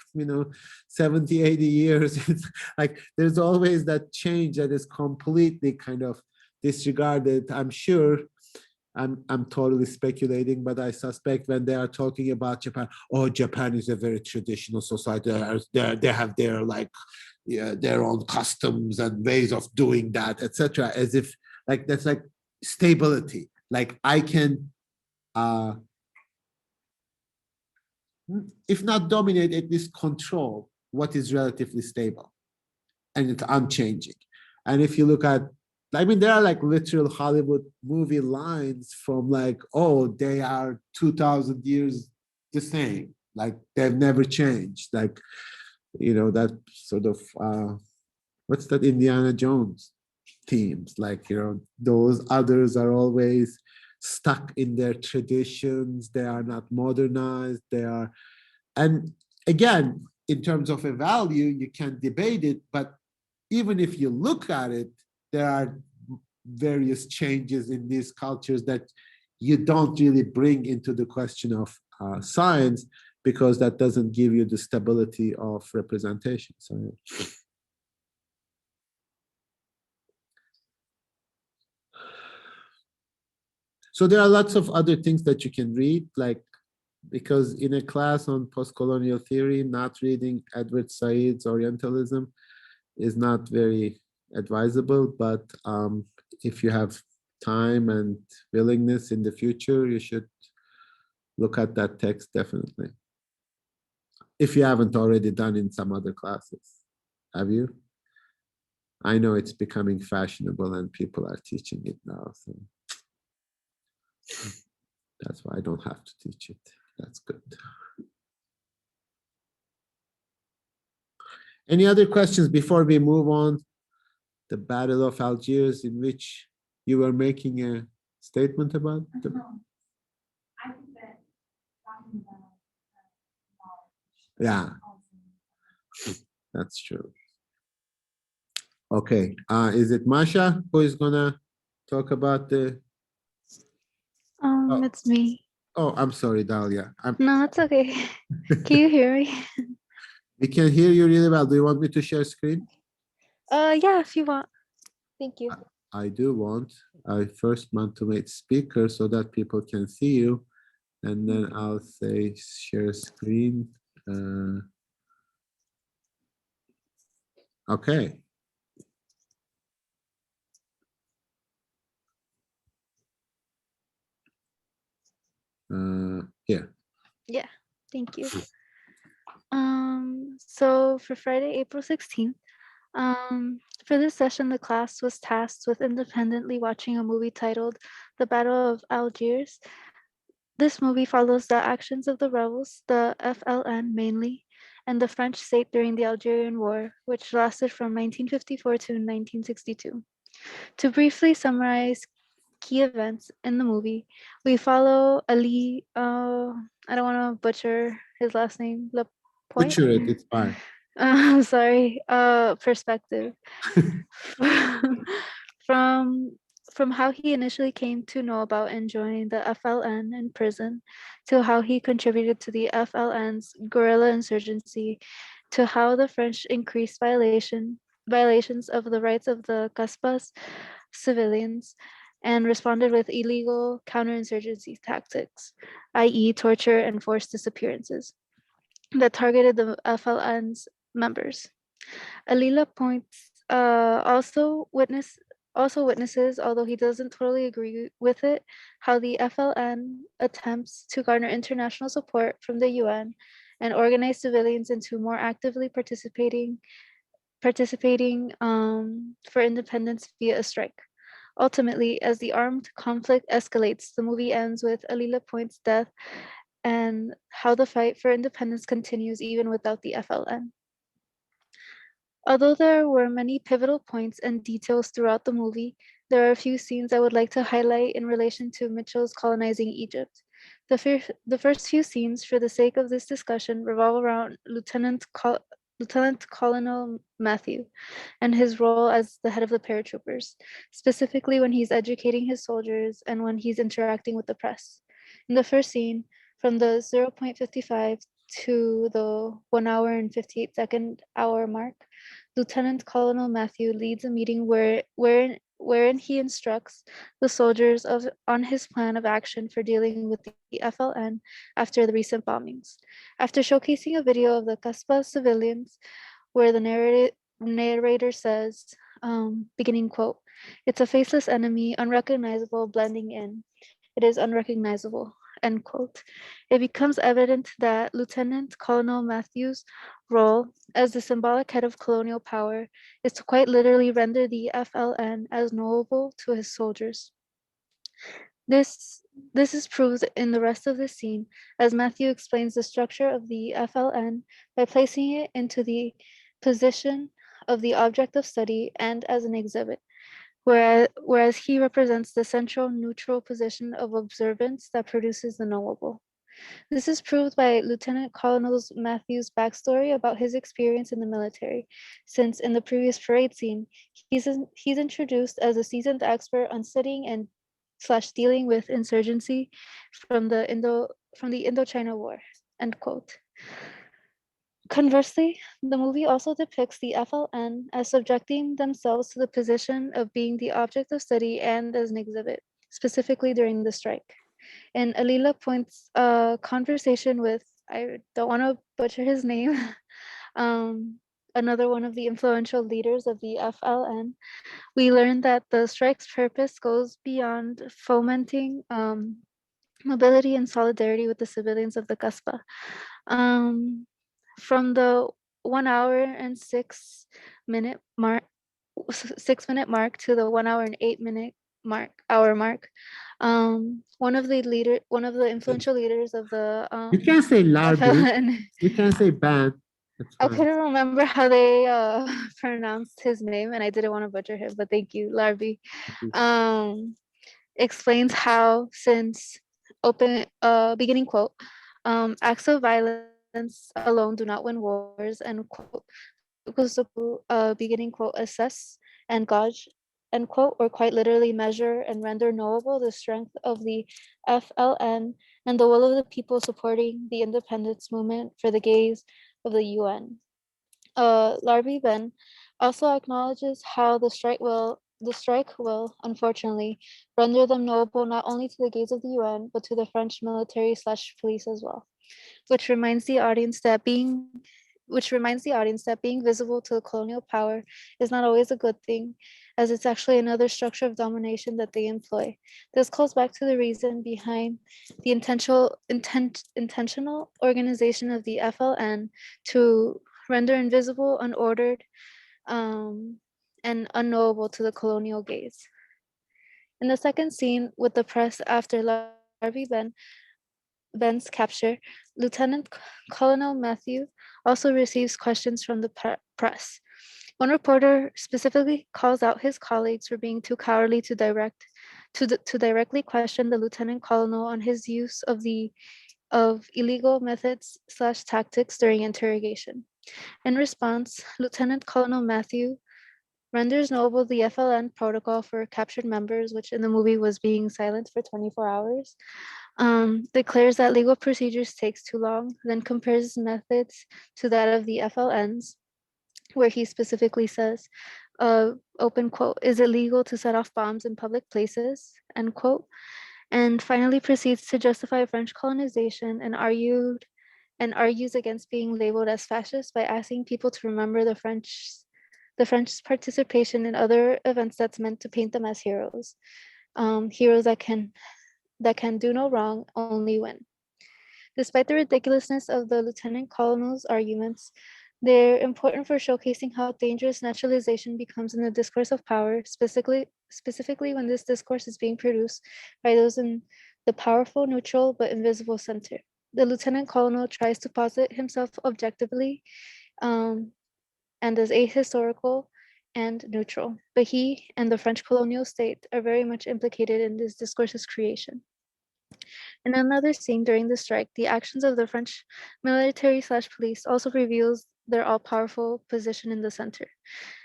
70, 80 years. It's like there's always that change that is completely kind of disregarded. I'm sure I'm totally speculating, but I suspect when they are talking about Japan, oh, Japan is a very traditional society. They have their like, yeah, their own customs and ways of doing that, etc. As if like that's like stability. Like I can, if not dominate, at least control what is relatively stable and it's unchanging. And if you look at, I mean, there are like literal Hollywood movie lines from like, oh, they are 2000 years the same, like they've never changed. Like, that sort of, what's that Indiana Jones themes? Like, those others are always stuck in their traditions. They are not modernized. And again, in terms of a value, you can debate it, but even if you look at it, there are various changes in these cultures that you don't really bring into the question of science, because that doesn't give you the stability of representation. So there are lots of other things that you can read, like, because in a class on postcolonial theory, not reading Edward Said's Orientalism is not very advisable, but if you have time and willingness in the future, you should look at that text definitely. If you haven't already done in some other classes. Have you? I know it's becoming fashionable and people are teaching it now, so that's why I don't have to teach it. That's good. Any other questions before we move on? The Battle of Algiers, in which you were making a statement about? I think that talking about knowledge. Yeah, that's true. Okay, is it Masha who is gonna talk about the? Oh. It's me. Oh, I'm sorry, Dalia. No, it's okay. Can you hear me? We can hear you really well. Do you want me to share screen? Yeah, if you want. Thank you. I do want. I first want to make speaker so that people can see you, and then I'll say share screen. Okay. Here. Yeah, thank you. So for Friday, April 16th, for this session, the class was tasked with independently watching a movie titled The Battle of Algiers. This movie follows the actions of the rebels, the FLN mainly, and the French state during the Algerian War, which lasted from 1954 to 1962. To briefly summarize key events in the movie, we follow Ali, I don't want to butcher his last name, Butcher it, it's fine. I'm sorry, perspective. from from how he initially came to know about and join the FLN in prison, to how he contributed to the FLN's guerrilla insurgency, to how the French increased violations of the rights of the Kasbah's civilians and responded with illegal counterinsurgency tactics, i.e. torture and forced disappearances, that targeted the FLN's members. Alila points also witnesses, although he doesn't totally agree with it, how the FLN attempts to garner international support from the UN and organize civilians into more actively participating participating for independence via a strike. Ultimately, as the armed conflict escalates, the movie ends with Alila Point's death and how the fight for independence continues even without the FLN. Although there were many pivotal points and details throughout the movie, there are a few scenes I would like to highlight in relation to Mitchell's colonizing Egypt. The first few scenes, for the sake of this discussion, revolve around Lieutenant Colonel Matthew and his role as the head of the paratroopers, specifically when he's educating his soldiers and when he's interacting with the press. In the first scene, from the 0.55 to the 1 hour and 58-second hour mark, Lieutenant Colonel Matthew leads a meeting wherein he instructs the soldiers on his plan of action for dealing with the FLN after the recent bombings. After showcasing a video of the Kasbah civilians, where the narrator says, beginning quote, "It's a faceless enemy, unrecognizable, blending in. It is unrecognizable," end quote. It becomes evident that Lieutenant Colonel Matthews' role as the symbolic head of colonial power is to quite literally render the FLN as knowable to his soldiers. This is proved in the rest of the scene, as Matthew explains the structure of the FLN by placing it into the position of the object of study and as an exhibit, whereas he represents the central neutral position of observance that produces the knowable. This is proved by Lieutenant Colonel Matthews' backstory about his experience in the military, since in the previous parade scene, he's introduced as a seasoned expert on studying and dealing with insurgency from the Indochina War, end quote. Conversely, the movie also depicts the FLN as subjecting themselves to the position of being the object of study and as an exhibit, specifically during the strike. In Alila Point's conversation with, I don't want to butcher his name, another one of the influential leaders of the FLN, we learned that the strike's purpose goes beyond fomenting mobility and solidarity with the civilians of the Kasbah. From the 1 hour and 6 minute mark, 6 minute mark to the 1 hour and 8 minute mark. One of the influential leaders of the You can say Larby. FLN, You can say band. I couldn't remember how they pronounced his name, and I didn't want to butcher him, but thank you, Larby. Explains how, since beginning quote, acts of violence alone do not win wars, end quote, beginning quote, assess and gauge, end quote, or quite literally measure and render knowable the strength of the FLN and the will of the people supporting the independence movement for the gaze of the UN. Larby then also acknowledges how the strike will, unfortunately, render them knowable not only to the gaze of the UN, but to the French military/police as well, which reminds the audience that being visible to the colonial power is not always a good thing, as it's actually another structure of domination that they employ. This calls back to the reason behind the intentional organization of the FLN to render invisible, unordered, and unknowable to the colonial gaze. In the second scene with the press after Larby Ben's capture, Lieutenant Colonel Matthew also receives questions from the press. One reporter specifically calls out his colleagues for being too cowardly to directly question the lieutenant colonel on his use of illegal methods/tactics during interrogation. In response, Lieutenant Colonel Matthew renders knowable the FLN protocol for captured members, which in the movie was being silent for 24 hours, declares that legal procedures takes too long, then compares methods to that of the FLNs, where he specifically says, open quote, "Is it legal to set off bombs in public places?" End quote. And finally proceeds to justify French colonization and argues against being labeled as fascist by asking people to remember the French participation in other events that's meant to paint them as heroes, heroes that can do no wrong, only win. Despite the ridiculousness of the lieutenant colonel's arguments, They're important for showcasing how dangerous naturalization becomes in the discourse of power, specifically when this discourse is being produced by those in the powerful, neutral, but invisible center. The lieutenant colonel tries to posit himself objectively and as ahistorical and neutral, but he and the French colonial state are very much implicated in this discourse's creation. In another scene during the strike, the actions of the French military/police also reveals their all-powerful position in the center.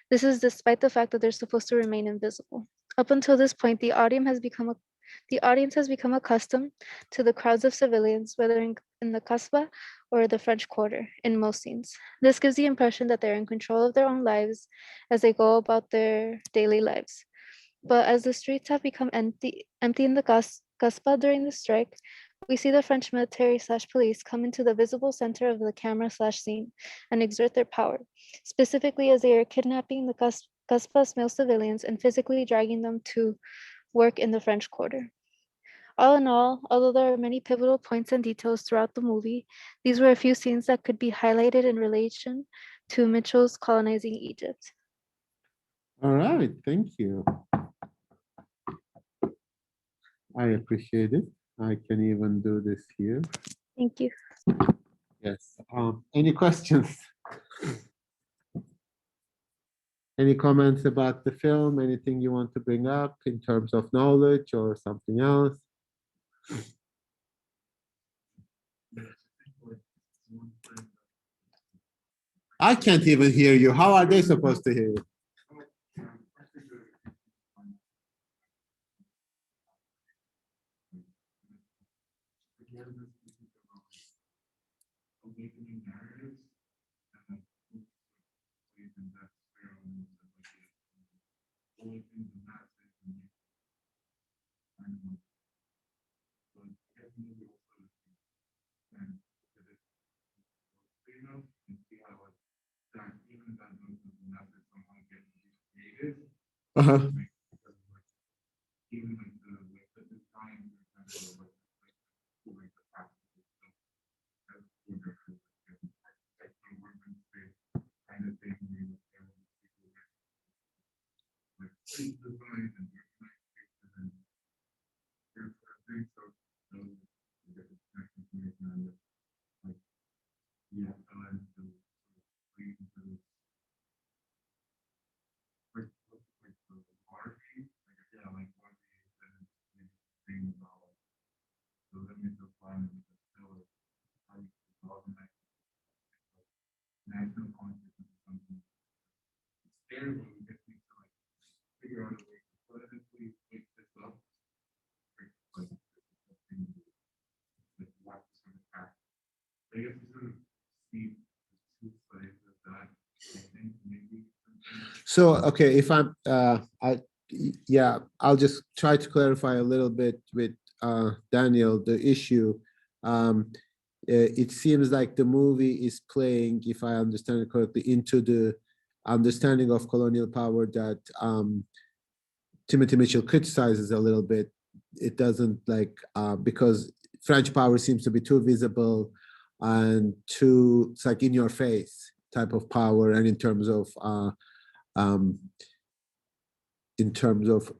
This is despite the fact that they're supposed to remain invisible. Up until this point, the audience has become accustomed to the crowds of civilians, whether in the Kasbah or the French Quarter, in most scenes. This gives the impression that they're in control of their own lives as they go about their daily lives. But as the streets have become empty in the Kasbah during the strike, we see the French military/police come into the visible center of the camera/scene and exert their power, specifically as they are kidnapping the Kasbah's male civilians and physically dragging them to work in the French Quarter. All in all, although there are many pivotal points and details throughout the movie, these were a few scenes that could be highlighted in relation to Mitchell's colonizing Egypt. All right, thank you. I appreciate it. I can even do this here. Thank you. Yes. Any questions? Any comments about the film? Anything you want to bring up in terms of knowledge or something else? I can't even hear you. How are they supposed to hear you? Awakening narratives and and that's where awakening the masses and so I guess maybe also and and see how that even that those masses somehow get creative. Uh-huh. Even like the design like the practical stuff as architectural workmanship kind of thing like street design and urbanization and there's things so those get the connection and like yeah and to lead into this like the Barbie like yeah like Barbie and thing about the limits of climate but still how you organize national consciousness or something. It's terrible. We just need to like figure out a way to politically fix this up. Like what sort of act. I guess we sort of see the two sides of that. I think maybe So, okay, if I'm, yeah, I'll just try to clarify a little bit with Daniel, the issue. It seems like the movie is playing, if I understand it correctly, into the understanding of colonial power that Timothy Mitchell criticizes a little bit. It doesn't like, because French power seems to be too visible and too, it's like in your face type of power, and in terms of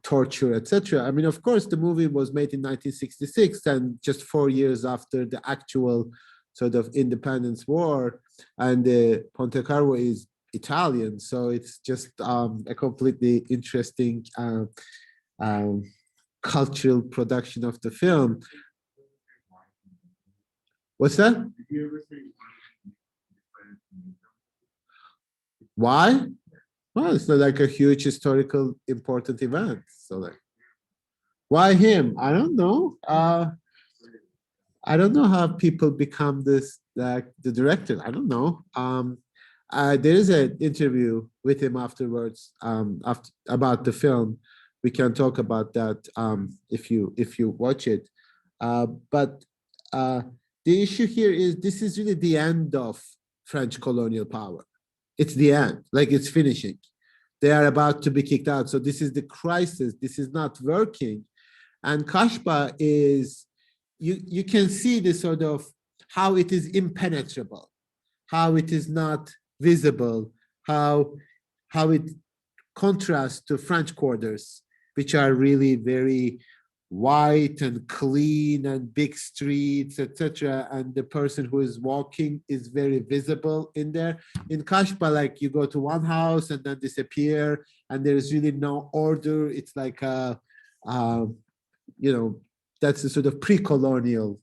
torture, etc. I mean, of course, the movie was made in 1966, and just 4 years after the actual sort of independence war, and Ponte Carvo is Italian, so it's just a completely interesting cultural production of the film. What's that? Why? Well, it's not like a huge historical important event. So like, why him? I don't know. I don't know how people become this like the director. I don't know. There is an interview with him afterwards about the film. We can talk about that if you watch it. But the issue here is this is really the end of French colonial power. It's the end, like it's finishing. They are about to be kicked out. So this is the crisis. This is not working. And Kashba is, you can see the sort of how it is impenetrable, how it is not visible, how it contrasts to French quarters, which are really very white and clean and big streets, etc. And the person who is walking is very visible in there. In Kashba, like you go to one house and then disappear, and there's really no order. It's like you know, that's a sort of pre-colonial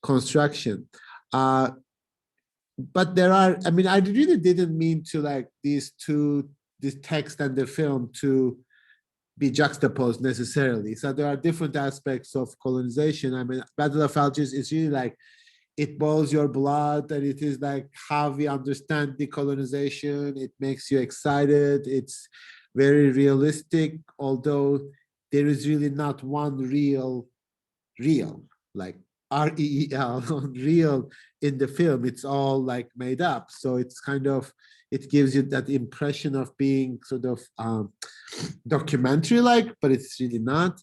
construction. But there are, I mean, I really didn't mean to like these two, this text and the film to be juxtaposed necessarily. So there are different aspects of colonization. I mean, Battle of Algiers is really like, it boils your blood, and it is like how we understand decolonization. It makes you excited. It's very realistic, although there is really not one real, like REEL, real in the film. It's all like made up. So it's kind of, it gives you that impression of being sort of documentary-like, but it's really not.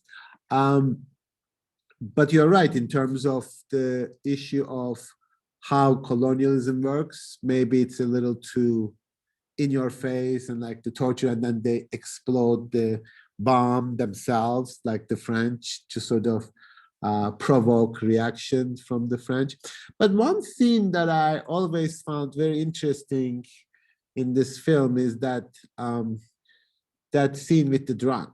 But you're right in terms of the issue of how colonialism works. Maybe it's a little too in your face and like the torture, and then they explode the bomb themselves, like the French, to sort of provoke reaction from the French. But one thing that I always found very interesting in this film is that that scene with the drunk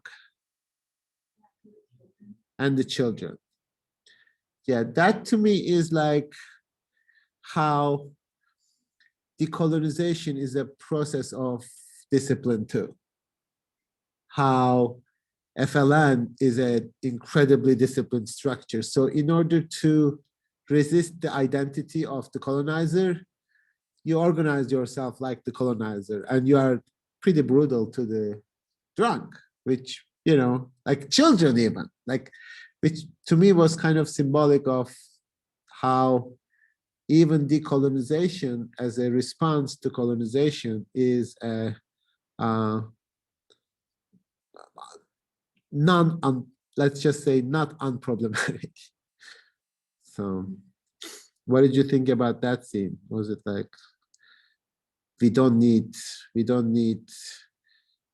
and the children. Yeah, that to me is like how decolonization is a process of discipline too. How FLN is an incredibly disciplined structure. So in order to resist the identity of the colonizer, you organize yourself like the colonizer, and you are pretty brutal to the drunk, which, you know, like children even, like, which to me was kind of symbolic of how even decolonization as a response to colonization is a let's just say not unproblematic. So what did you think about that scene? Was it like, we don't need,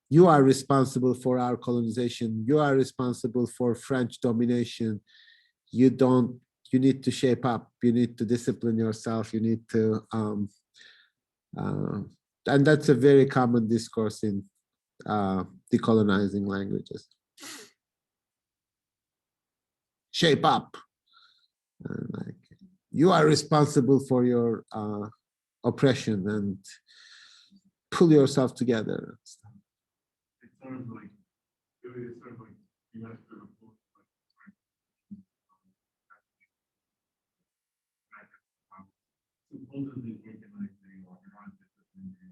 you are responsible for our colonization, you are responsible for French domination, you need to shape up, you need to discipline yourself, you need to and that's a very common discourse in decolonizing languages. Shape up. Like, you are responsible for your oppression, and pull yourself together. It's sort of like, it's sort of like you have to report supposedly organizing or non-disciplinary,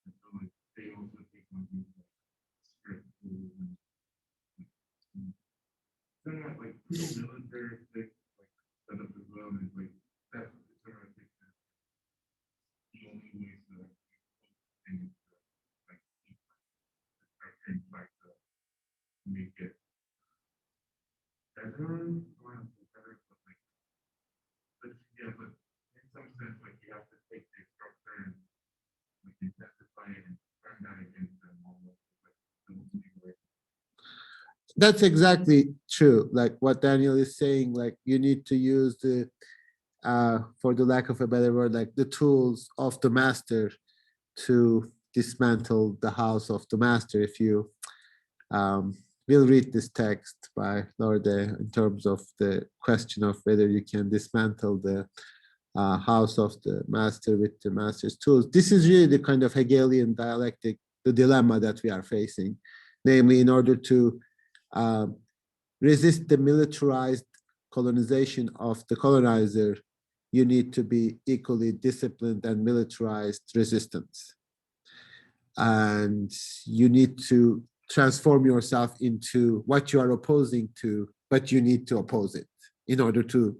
and so like they also take on these like strict rules and sort of like military like setup as well. And it's like that sort of like the only way to things like structuring like to make it better, or better, but like, but yeah, but in some sense, like you have to take the structure and like intensify it and turn that against them almost like the only way. That's exactly true. Like what Daniel is saying, like you need to use the, for the lack of a better word, like the tools of the master to dismantle the house of the master. If you we'll read this text by Lorde in terms of the question of whether you can dismantle the house of the master with the master's tools. This is really the kind of Hegelian dialectic, the dilemma that we are facing. Namely, in order to resist the militarized colonization of the colonizer, you need to be equally disciplined and militarized resistance. And you need to transform yourself into what you are opposing to, but you need to oppose it in order to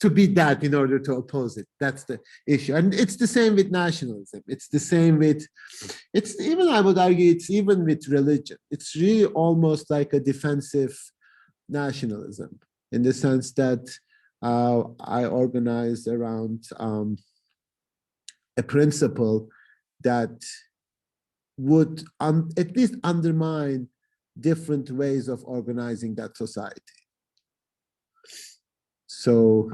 to be that, in order to oppose it. That's the issue. And it's the same with nationalism. It's the same with, it's even, I would argue, it's even with religion. It's really almost like a defensive nationalism in the sense that I organize around a principle that would at least undermine different ways of organizing that society. So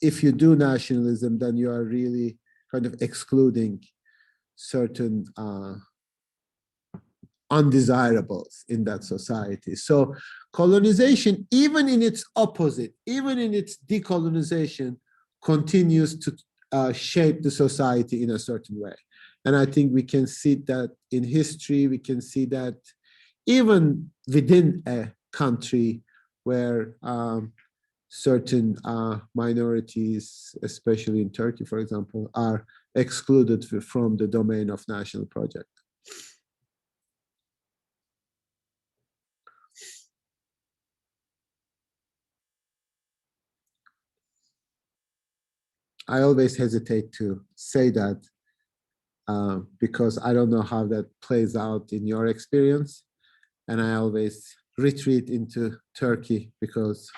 if you do nationalism, then you are really kind of excluding certain undesirables in that society. So colonization, even in its opposite, even in its decolonization, continues to shape the society in a certain way. And I think we can see that in history, we can see that even within a country where certain minorities, especially in Turkey, for example, are excluded from the domain of national project. I always hesitate to say that because I don't know how that plays out in your experience. And I always retreat into Turkey because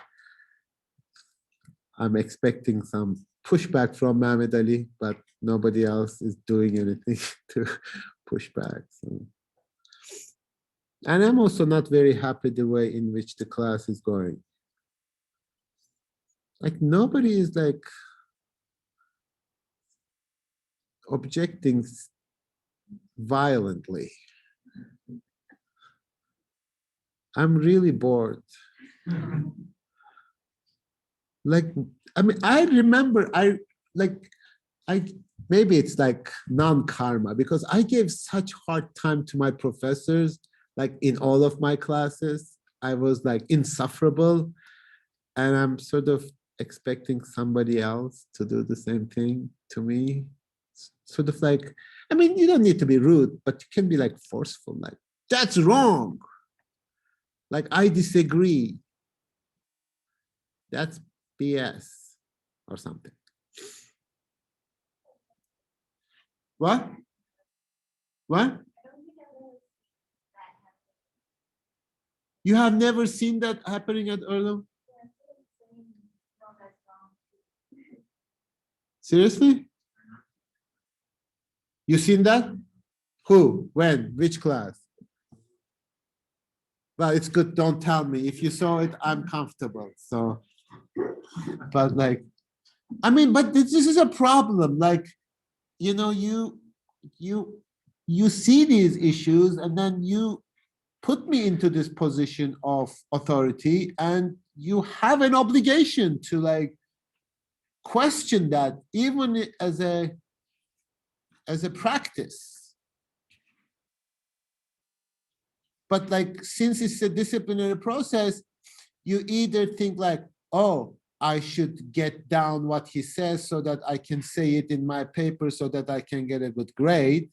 I'm expecting some pushback from Mehmet Ali, but nobody else is doing anything to push back. So. And I'm also not very happy the way in which the class is going. Like nobody is like objecting violently. I'm really bored. Like, I mean, I remember maybe it's like non-karma because I gave such hard time to my professors, like in all of my classes. I was like insufferable, and I'm sort of expecting somebody else to do the same thing to me. Sort of like, I mean, you don't need to be rude, but you can be like forceful, like, that's wrong. Like, I disagree. That's BS or something. What? What? You have never seen that happening at Erlo? Seriously? You seen that? Who? When? Which class? Well, it's good. Don't tell me. If you saw it, I'm comfortable. So, but like, I mean, but this is a problem. Like, you know, you see these issues, and then you put me into this position of authority, and you have an obligation to like question that, even as a practice. But like, since it's a disciplinary process, you either think like, oh, I should get down what he says so that I can say it in my paper so that I can get a good grade.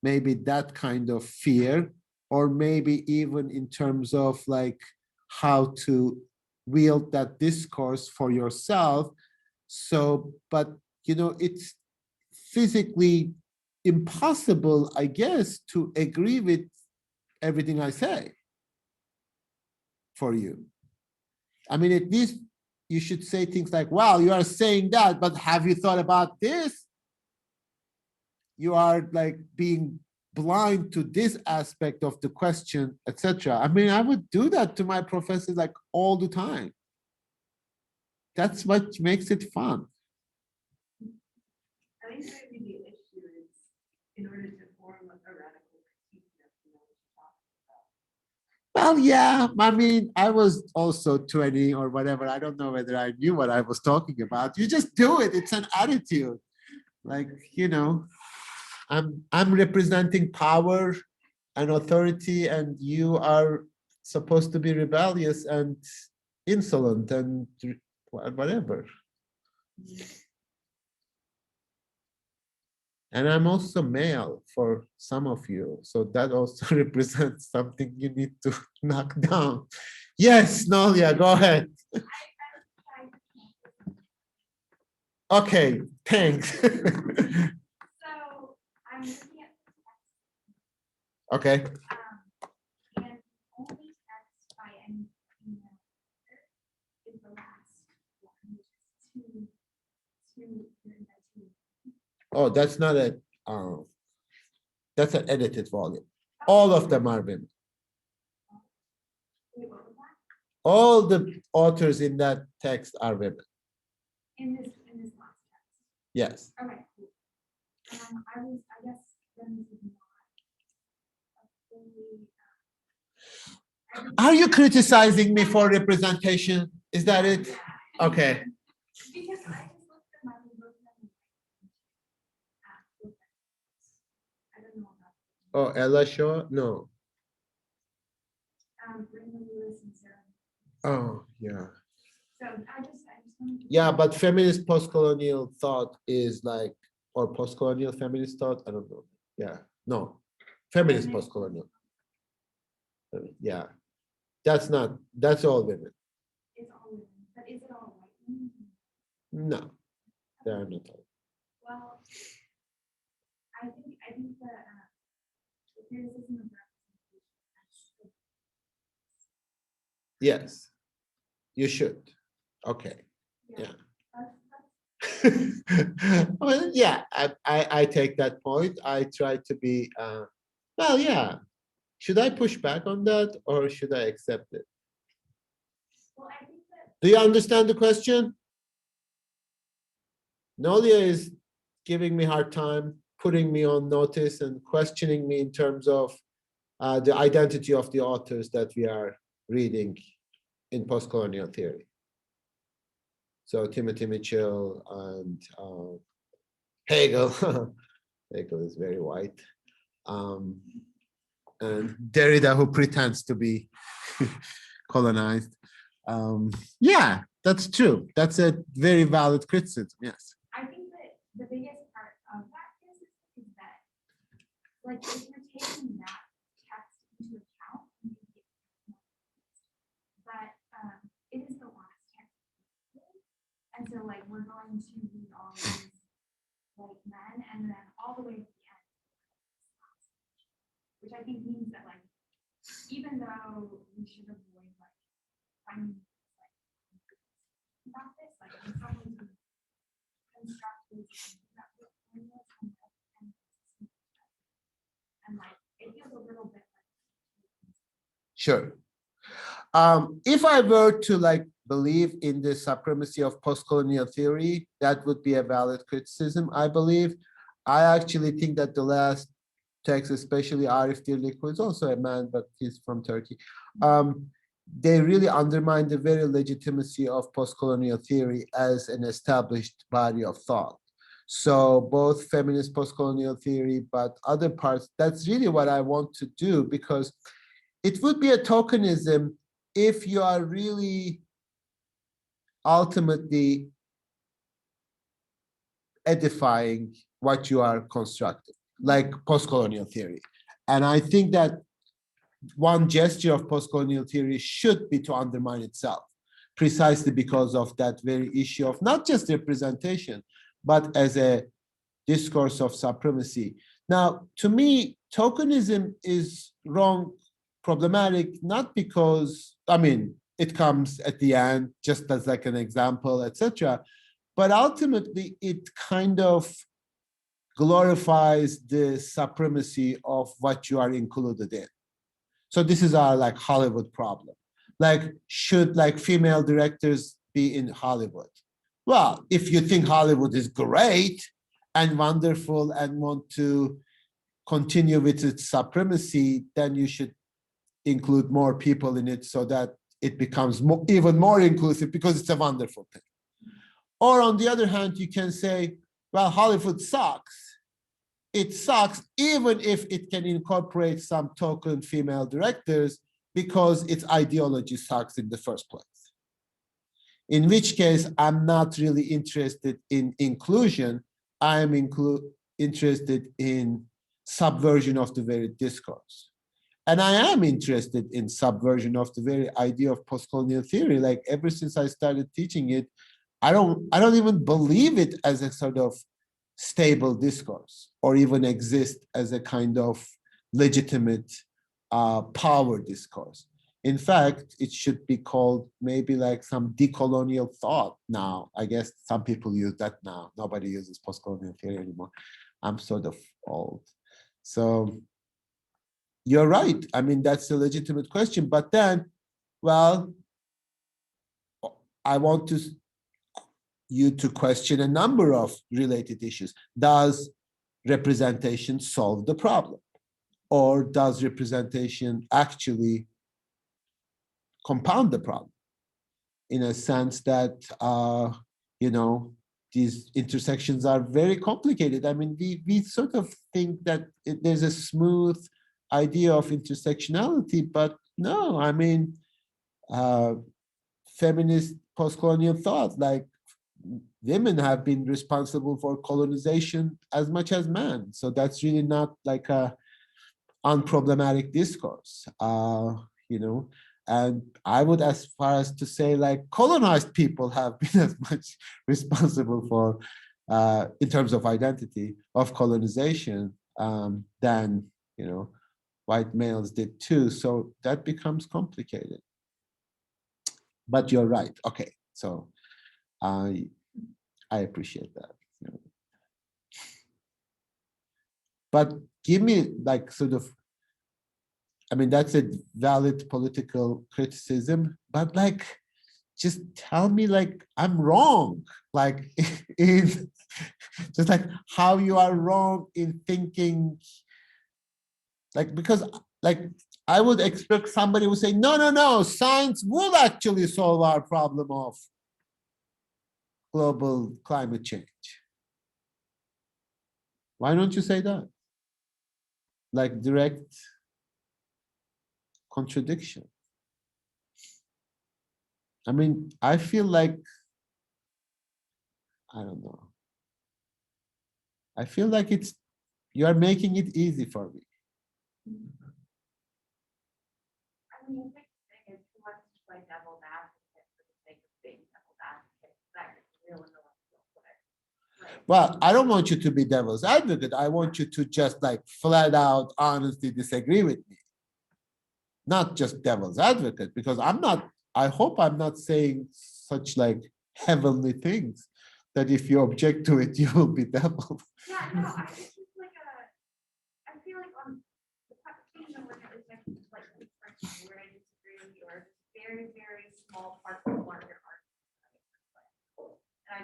Maybe that kind of fear, or maybe even in terms of like how to wield that discourse for yourself. So, but you know, it's physically impossible, I guess, to agree with everything I say for you. I mean, at least you should say things like, well, you are saying that, but have you thought about this? You are like being blind to this aspect of the question, etc. I mean, I would do that to my professors like all the time. That's what makes it fun. I think maybe the issue is in order to form a radical critique, you have to know what you're talking about. Well, yeah, I mean, I was also 20 or whatever. I don't know whether I knew what I was talking about. You just do it. It's an attitude. Like, you know, I'm representing power and authority, and you are supposed to be rebellious and insolent and whatever. And I'm also male for some of you, so that also represents something you need to knock down. Yes, Nolia, go ahead. Okay, thanks. So I'm looking at the text. Okay. And only text by any female author is the last one, which is two. Oh, that's not a, that's an edited volume. All of them are women. Wait, what was that? All the authors in that text are women. In this last text. Yes. Okay, cool. I guess then this is not a fully, Are you criticizing me for representation? Is that it? Yeah. Okay. Because I just looked at my book and I don't know about. Oh, Ella Shaw? No. Brenda Lewis and Sarah. Oh, yeah. So I just wanted to. Yeah, but feminist postcolonial thought is like, or postcolonial feminist thought, I don't know. Yeah, no, feminist postcolonial. Yeah, that's all women. It's all women, but is it all white women? No, they are not all. Well, I think that the criticism of representation. Yes, you should. Okay. Yeah. That's- Well, yeah, I take that point. I try to be, well, yeah. Should I push back on that or should I accept it? Well, I think that. Do you understand the question? Nolia is giving me hard time, putting me on notice and questioning me in terms of the identity of the authors that we are reading in postcolonial theory. So Timothy Mitchell and Hegel. Hegel is very white. And Derrida, who pretends to be colonized. Yeah, that's true. That's a very valid criticism, yes. I think that the biggest part of that is that, like, if you're taking that text into account, but it is the last text. And so, like, we're going to read all these white men and then all the way to the end. Which I think means that, like, even though we should avoid, like, finding, like, about this, like, in some ways, we construct this and, like, it feels a little bit like. Sure. If I were to like believe in the supremacy of postcolonial theory, that would be a valid criticism, I believe. I actually think that the last text, especially Arif Dirlik, who is also a man, but he's from Turkey, they really undermine the very legitimacy of postcolonial theory as an established body of thought. So both feminist postcolonial theory, but other parts, that's really what I want to do, because it would be a tokenism if you are really ultimately edifying what you are constructing, like postcolonial theory. And I think that one gesture of postcolonial theory should be to undermine itself, precisely because of that very issue of not just representation, but as a discourse of supremacy. Now, to me, tokenism is wrong, problematic, not because, I mean, it comes at the end, just as like an example, etc. But ultimately, it kind of glorifies the supremacy of what you are included in. So this is our like Hollywood problem. Like, should like female directors be in Hollywood? Well, if you think Hollywood is great and wonderful and want to continue with its supremacy, then you should include more people in it so that it becomes even more inclusive, because it's a wonderful thing. Or on the other hand, you can say, well, Hollywood sucks. It sucks even if it can incorporate some token female directors because its ideology sucks in the first place. In which case, I'm not really interested in inclusion. I'm interested in subversion of the very discourse. And I am interested in subversion of the very idea of postcolonial theory. Like, ever since I started teaching it, I don't even believe it as a sort of stable discourse or even exist as a kind of legitimate power discourse. In fact, it should be called maybe like some decolonial thought now. I guess some people use that now. Nobody uses postcolonial theory anymore. I'm sort of old. So you're right. I mean, that's a legitimate question. But then, well, I want you to question a number of related issues. Does representation solve the problem? Or does representation actually compound the problem? In a sense that, you know, these intersections are very complicated. I mean, we sort of think that there's a smooth idea of intersectionality, but no, I mean, feminist postcolonial thought, like women have been responsible for colonization as much as men. So that's really not like a unproblematic discourse, you know. And I would as far as to say like colonized people have been as much responsible for, in terms of identity of colonization, than, you know, white males did too. So that becomes complicated. But you're right. Okay, so I appreciate that. But give me like sort of, I mean, that's a valid political criticism, but like, just tell me like I'm wrong, like in just like how you are wrong in thinking, like, because like I would expect somebody would say, no, no, no, science will actually solve our problem of global climate change. Why don't you say that? Like direct contradiction. I mean, I feel like, I don't know. I feel like you are making it easy for me. I mean, the big thing is who wants to play devil's advocate for the sake of being devil's advocate. That is real annoying real quick. Like, Well, I don't want you to be devil's advocate. I want you to just like flat out honestly disagree with me. Not just devil's advocate, because I hope I'm not saying such like heavenly things that if you object to it, you will be devil. yeah, no, it's just like I feel like on the things that we're it's like expression where I disagree with you are very, very small parts of a larger argument. And I,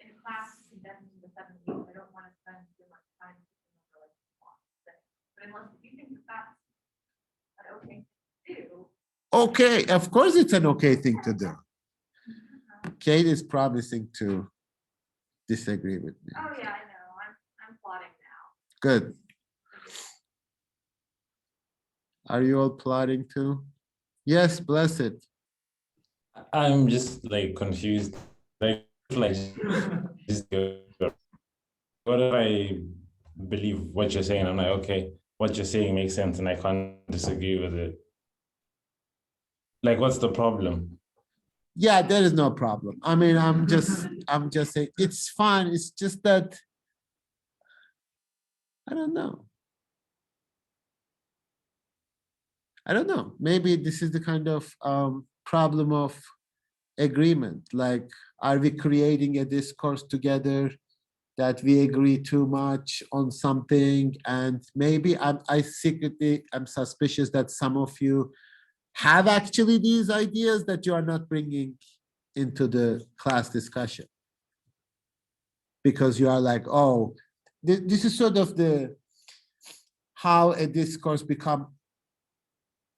in class condemned in the 70s, I don't want to spend too much time thinking over like but unless you think that that's an okay thing to do. Okay, of course it's an okay thing to do. Kate is promising to disagree with me. Oh yeah, I know. I'm plotting now. Good. Are you all plotting too? Yes, bless it. I'm just like confused. Like just what if I believe what you're saying? I'm like, okay, what you're saying makes sense and I can't disagree with it. Like, what's the problem? Yeah, there is no problem. I mean, I'm just saying it's fine. It's just that I don't know. I don't know. Maybe this is the kind of problem of agreement. Like, are we creating a discourse together that we agree too much on something? And maybe I secretly am suspicious that some of you have actually these ideas that you are not bringing into the class discussion. Because you are like, oh, this is sort of how a discourse become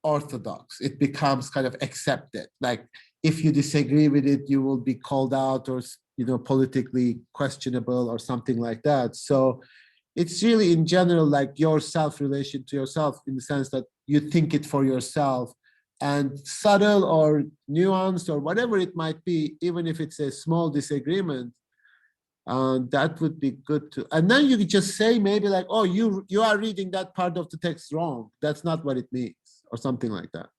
orthodox. It becomes kind of accepted. Like if you disagree with it, you will be called out or, you know, politically questionable or something like that. So it's really in general like your self-relation to yourself in the sense that you think it for yourself, and subtle or nuanced or whatever it might be, even if it's a small disagreement, that would be good to. And then you could just say maybe like, oh, you are reading that part of the text wrong. That's not what it means, or something like that.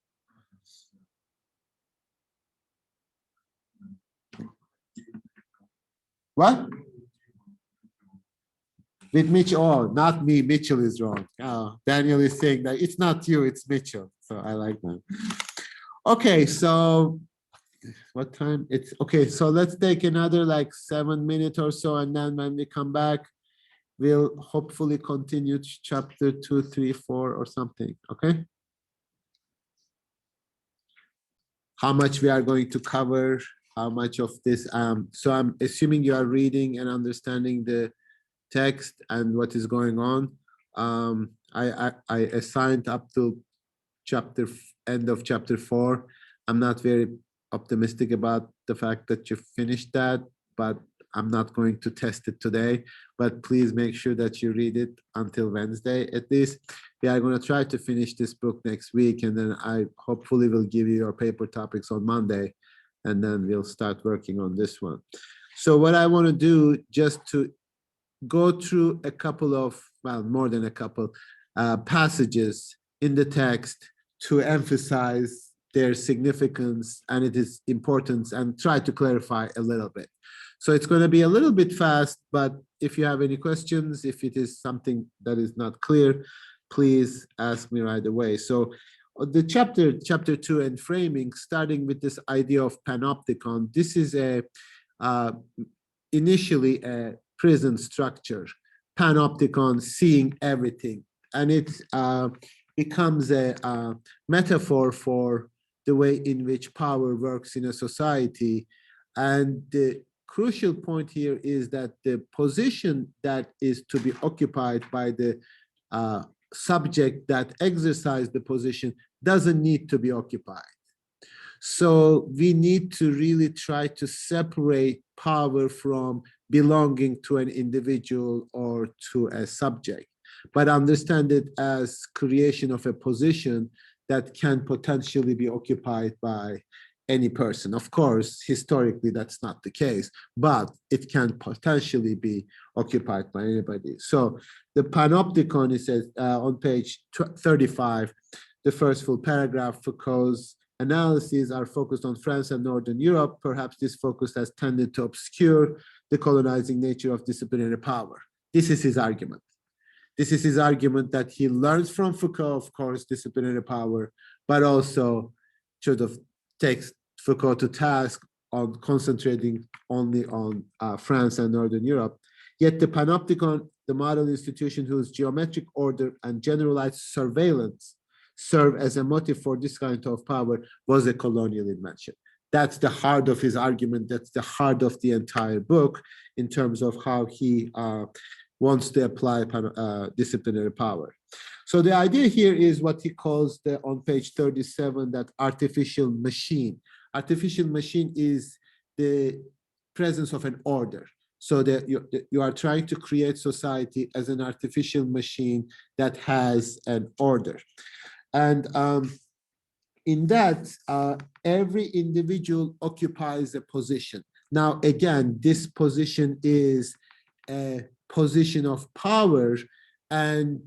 What? With Mitchell, oh, not me, Mitchell is wrong. Daniel is saying that it's not you, it's Mitchell. So I like that. Okay, so what time? It's okay. So let's take another like 7 minutes or so, and then when we come back, we'll hopefully continue to chapter 2, 3, 4 or something. Okay. How much we are going to cover, how much of this. So I'm assuming you are reading and understanding the text and what is going on. I assigned up to end of chapter 4. I'm not very optimistic about the fact that you finished that, but I'm not going to test it today. But please make sure that you read it until Wednesday at least. We are going to try to finish this book next week, and then I hopefully will give you your paper topics on Monday, and then we'll start working on this one. So what I want to do, just to go through a couple of, well, more than a couple passages in the text to emphasize their significance and its importance, and try to clarify a little bit. So it's going to be a little bit fast, but if you have any questions, if it is something that is not clear, please ask me right away. So the chapter 2 and framing, starting with this idea of panopticon, this is initially a prison structure, panopticon, seeing everything. And it becomes a metaphor for the way in which power works in a society. And the crucial point here is that the position that is to be occupied by the subject that exercise the position doesn't need to be occupied. So we need to really try to separate power from belonging to an individual or to a subject, but understand it as creation of a position that can potentially be occupied by any person. Of course, historically, that's not the case, but it can potentially be occupied by anybody. So the panopticon, it says on page 35, the first full paragraph, Foucault's analyses are focused on France and Northern Europe. Perhaps this focus has tended to obscure the colonizing nature of disciplinary power. This is his argument. This is his argument that he learns from Foucault, of course, disciplinary power, but also sort of takes Foucault to task on concentrating only on France and Northern Europe. Yet the panopticon, the model institution whose geometric order and generalized surveillance serve as a motive for this kind of power, was a colonial invention. That's the heart of his argument. That's the heart of the entire book in terms of how he wants to apply disciplinary power. So the idea here is what he calls on page 37, that artificial machine. Artificial machine is the presence of an order. So that you are trying to create society as an artificial machine that has an order. And in that, every individual occupies a position. Now, again, this position is a position of power, and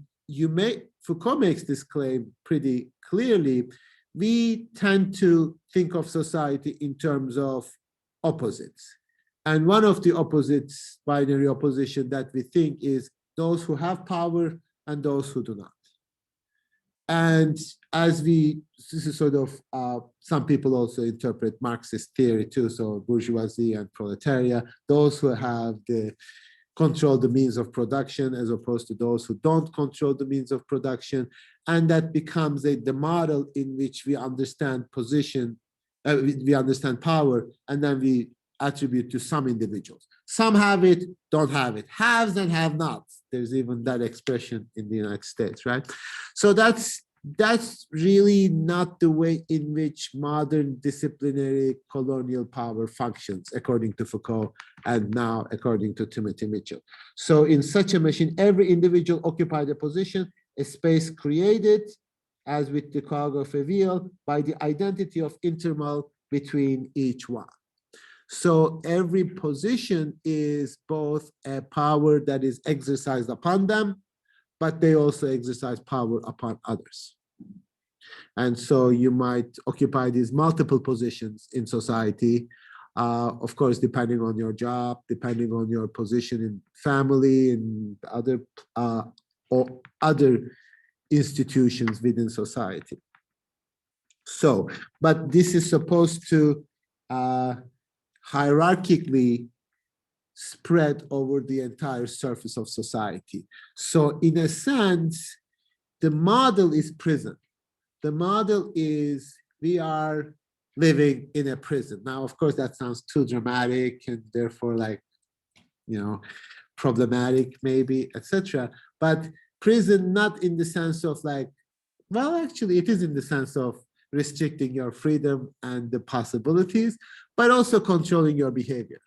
Foucault makes this claim pretty clearly. We tend to think of society in terms of opposites. And one of the opposites, binary opposition that we think, is those who have power and those who do not. And this is sort of, some people also interpret Marxist theory too, so bourgeoisie and proletariat, those who have control the means of production as opposed to those who don't control the means of production. And that becomes the model in which we understand position, we understand power, and then we attribute to some individuals. Some have it, don't have it. Haves and have nots. There's even that expression in the United States, right? So that's really not the way in which modern disciplinary colonial power functions, according to Foucault, and now according to Timothy Mitchell. So in such a machine, every individual occupied a position, a space created, as with the cog of a wheel, by the identity of interval between each one. So every position is both a power that is exercised upon them, but they also exercise power upon others. And so you might occupy these multiple positions in society, of course, depending on your job, depending on your position in family and other institutions within society. So, but this is supposed to hierarchically spread over the entire surface of society. So in a sense, the model is prison. The model is we are living in a prison. Now, of course, that sounds too dramatic and therefore like, problematic maybe, etc. But prison, not in the sense of like, well, actually it is in the sense of restricting your freedom and the possibilities, but also controlling your behavior,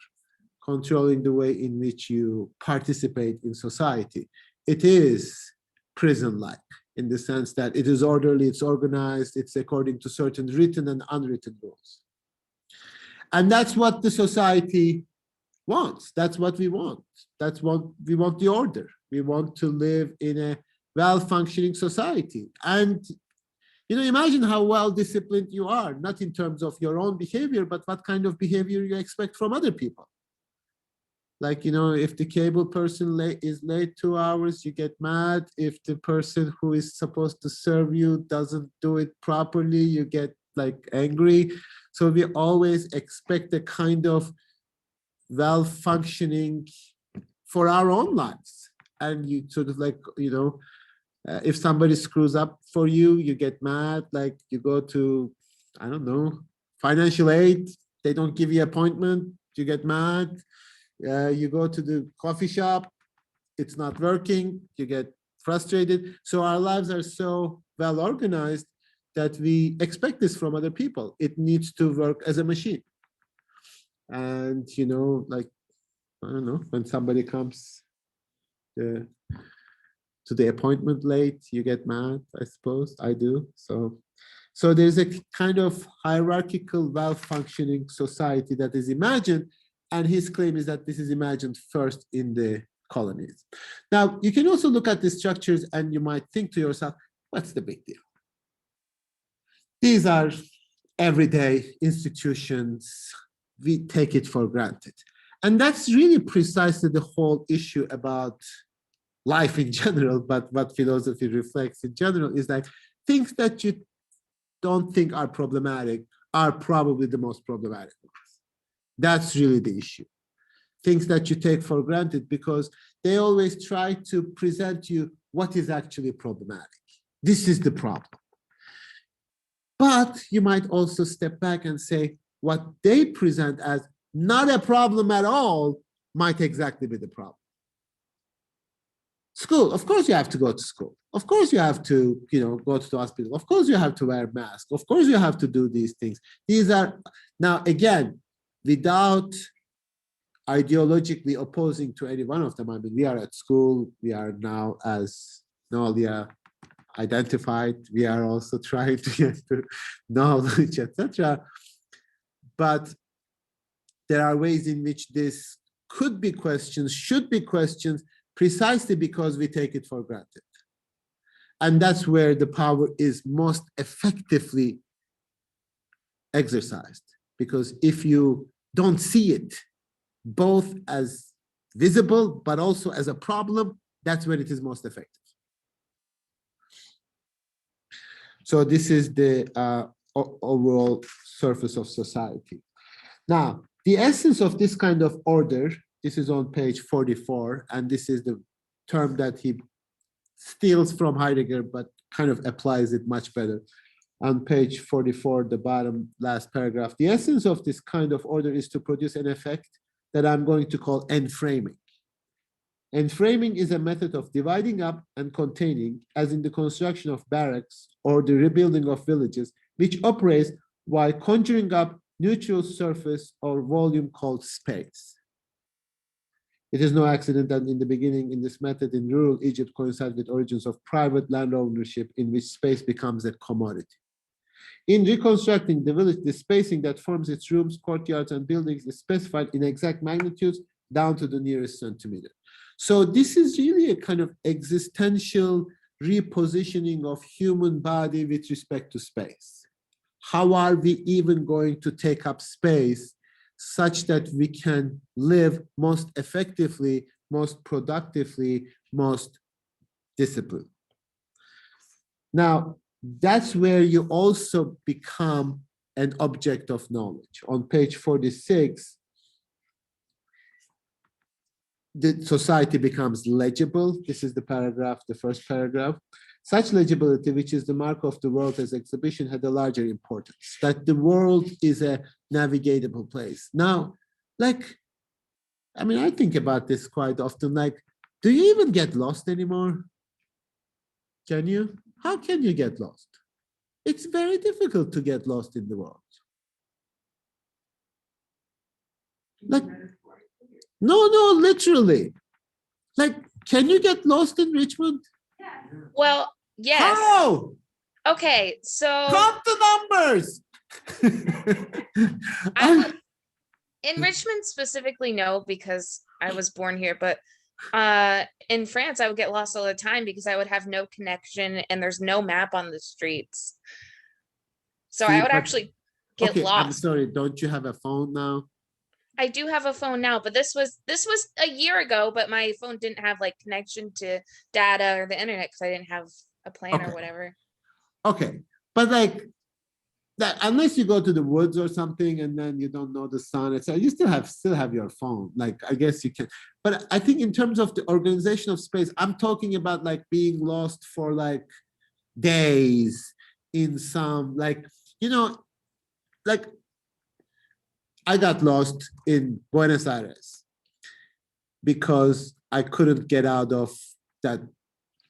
controlling the way in which you participate in society. It is prison-like in the sense that it is orderly, it's organized, it's according to certain written and unwritten rules. And that's what the society wants. That's what we want. That's what we want, the order. We want to live in a well-functioning society. And imagine how well disciplined you are, not in terms of your own behavior, but what kind of behavior you expect from other people. Like, if the cable person is late 2 hours, you get mad. If the person who is supposed to serve you doesn't do it properly, you get like angry. So we always expect a kind of well-functioning for our own lives. And you sort of like, if somebody screws up for you, you get mad. Like you go to, I don't know, financial aid, they don't give you an appointment, you get mad. You go to the coffee shop, it's not working, you get frustrated. So our lives are so well organized that we expect this from other people. It needs to work as a machine. And, like, I don't know, when somebody comes to the appointment late, you get mad, I suppose. I do. So there's a kind of hierarchical, well-functioning society that is imagined. And his claim is that this is imagined first in the colonies. Now, you can also look at the structures and you might think to yourself, what's the big deal? These are everyday institutions. We take it for granted. And that's really precisely the whole issue about life in general, but what philosophy reflects in general is that things that you don't think are problematic are probably the most problematic ones. That's really the issue. Things that you take for granted because they always try to present you what is actually problematic. This is the problem. But you might also step back and say what they present as not a problem at all might exactly be the problem. School, of course you have to go to school. Of course you have to, go to the hospital. Of course you have to wear a mask. Of course you have to do these things. These are, now again, without ideologically opposing to any one of them. I mean, we are at school. We are now, as Nalia identified, we are also trying to get to knowledge, etc. But there are ways in which this could be questions, should be questions, precisely because we take it for granted. And that's where the power is most effectively exercised. Because if you don't see it both as visible, but also as a problem, that's where it is most effective. So this is the overall surface of society. Now, the essence of this kind of order, this is on page 44, and this is the term that he steals from Heidegger, but kind of applies it much better. On page 44, the bottom last paragraph, the essence of this kind of order is to produce an effect that I'm going to call enframing. Enframing is a method of dividing up and containing, as in the construction of barracks or the rebuilding of villages, which operates while conjuring up neutral surface or volume called space. It is no accident that in the beginning, in this method in rural Egypt coincides with origins of private land ownership in which space becomes a commodity. In reconstructing the village, the spacing that forms its rooms, courtyards, and buildings is specified in exact magnitudes down to the nearest centimeter. So this is really a kind of existential repositioning of human body with respect to space. How are we even going to take up space such that we can live most effectively, most productively, most disciplined? Now, that's where you also become an object of knowledge. On page 46, the society becomes legible. This is the paragraph, the first paragraph. Such legibility, which is the mark of the world as exhibition, had a larger importance, that the world is a navigatable place. Now, like, I mean, I think about this quite often, like, do you even get lost anymore? Can you? How can you get lost? It's very difficult to get lost in the world. Like, no, literally. Like, can you get lost in Richmond? Well, yes. How? Okay, so Count the numbers. in Richmond specifically, no, because I was born here, but in France, I would get lost all the time because I would have no connection and there's no map on the streets. So I would actually get okay, lost. I'm sorry, don't you have a phone now? I do have a phone now, but this was a year ago, but my phone didn't have like connection to data or the internet because I didn't have a plan Okay. or whatever. Okay, but like that, unless you go to the woods or something and then you don't know the sun, etc., you still have your phone. Like, I guess you can, but I think in terms of the organization of space, I'm talking about like being lost for like days in some, like, you know, like I got lost in Buenos Aires because I couldn't get out of that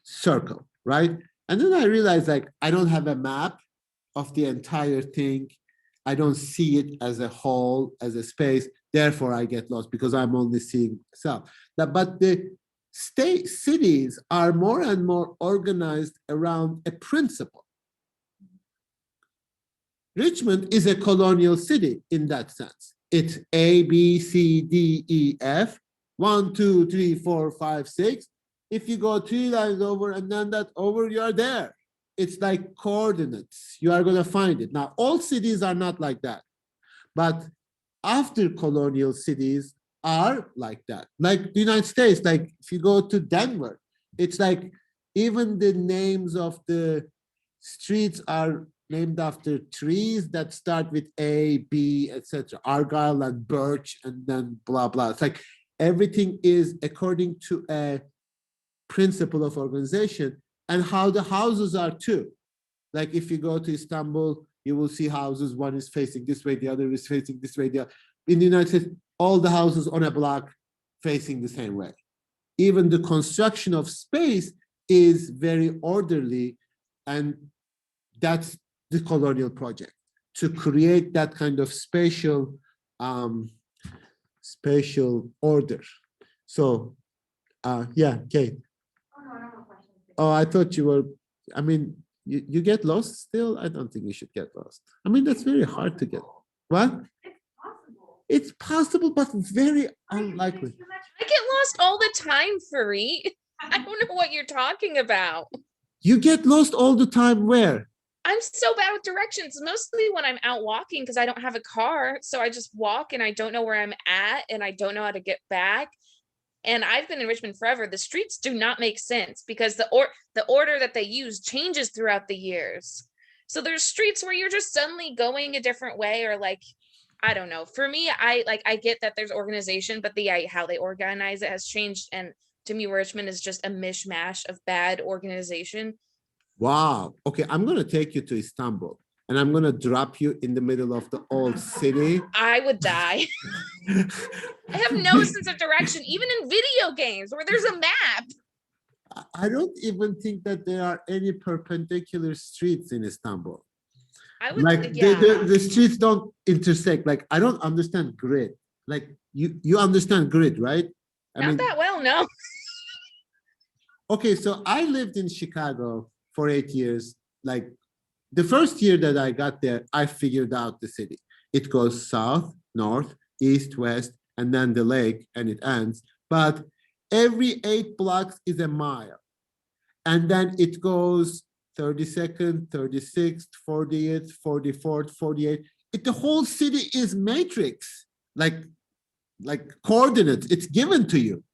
circle, right? And then I realized, like, I don't have a map of the entire thing. I don't see it as a whole, as a space. Therefore, I get lost because I'm only seeing myself. But the cities are more and more organized around a principle. Richmond is a colonial city in that sense. It's A, B, C, D, E, F, 1, 2, 3, 4, 5, 6. If you go 3 lines over and then that over, you are there. It's like coordinates. You are going to find it. Now, all cities are not like that. But after colonial cities are like that. Like the United States, like if you go to Denver, it's like even the names of the streets are named after trees that start with A, B, etc. Argyle and birch, and then blah, blah. It's like everything is according to a principle of organization, and how the houses are too. Like if you go to Istanbul, you will see houses, one is facing this way, the other is facing this way. In the United States, all the houses on a block facing the same way. Even the construction of space is very orderly, and that's the colonial project, to create that kind of spatial order. So yeah, Kate. Oh, I thought you were, I mean, you get lost still? I don't think you should get lost. I mean, that's very hard to get. What? It's possible, but very unlikely. I get lost all the time, Fareed. I don't know what you're talking about. You get lost all the time where? I'm so bad with directions, mostly when I'm out walking because I don't have a car. So I just walk and I don't know where I'm at and I don't know how to get back. And I've been in Richmond forever. The streets do not make sense because the order that they use changes throughout the years. So there's streets where you're just suddenly going a different way, or like, I don't know. For me, I get that there's organization, but how they organize it has changed. And to me, Richmond is just a mishmash of bad organization. Wow. Okay, I'm going to take you to Istanbul and I'm going to drop you in the middle of the old city. I would die. I have no sense of direction, even in video games where there's a map. I don't even think that there are any perpendicular streets in Istanbul. I would, like yeah. the streets don't intersect. Like, I don't understand grid. Like you understand grid, right? Not that well, no. Okay, so I lived in Chicago for 8 years. Like the first year that I got there, I figured out the city. It goes south, north, east, west, and then the lake, and it ends. But every 8 blocks is a mile. And then it goes 32nd, 36th, 40th, 44th, 48th. The whole city is matrix, like coordinates. It's given to you.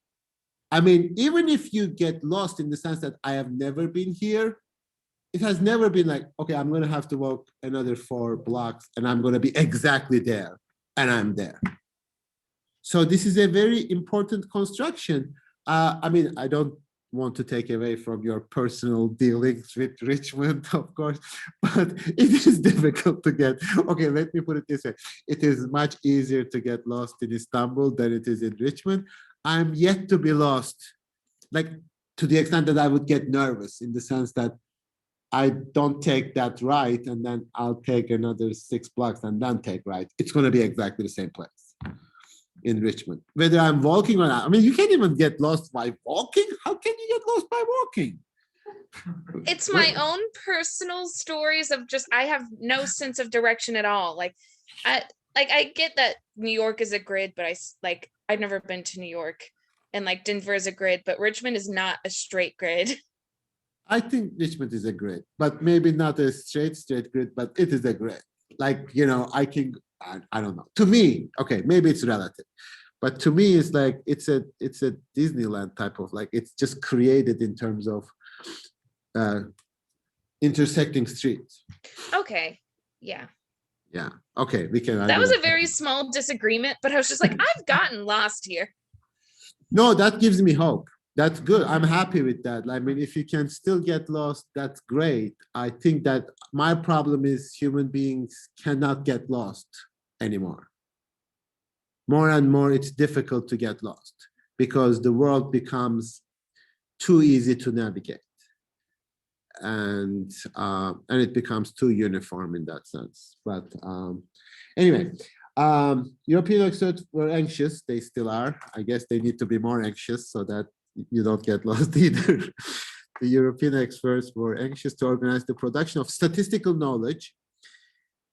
I mean, even if you get lost in the sense that I have never been here, it has never been like, okay, I'm going to have to walk another 4 blocks and I'm going to be exactly there, and I'm there. So this is a very important construction. I mean, I don't want to take away from your personal dealings with Richmond, of course, but it is difficult to get. Okay, let me put it this way. It is much easier to get lost in Istanbul than it is in Richmond. I'm yet to be lost, like to the extent that I would get nervous, in the sense that I don't take that right and then I'll take another 6 blocks and then take right. It's going to be exactly the same place in Richmond, whether I'm walking or not. I mean, you can't even get lost by walking. How can you get lost by walking? It's my own personal stories of just, I have no sense of direction at all. Like I get that New York is a grid, but I've never been to New York, and like Denver is a grid, but Richmond is not a straight grid. I think Richmond is a grid, but maybe not a straight grid, but it is a grid. Like, you know, I don't know. To me, okay, maybe it's relative, but to me, it's like it's a Disneyland type of, like, it's just created in terms of intersecting streets. Okay, yeah. Yeah. Okay, we can. That was a very small disagreement, but I was just like, I've gotten lost here. No, that gives me hope. That's good. I'm happy with that. I mean, if you can still get lost, that's great. I think that my problem is human beings cannot get lost anymore. More and more, it's difficult to get lost because the world becomes too easy to navigate, and it becomes too uniform in that sense. But anyway, European experts were anxious. They still are. I guess they need to be more anxious so that you don't get lost either. The European experts were anxious to organize the production of statistical knowledge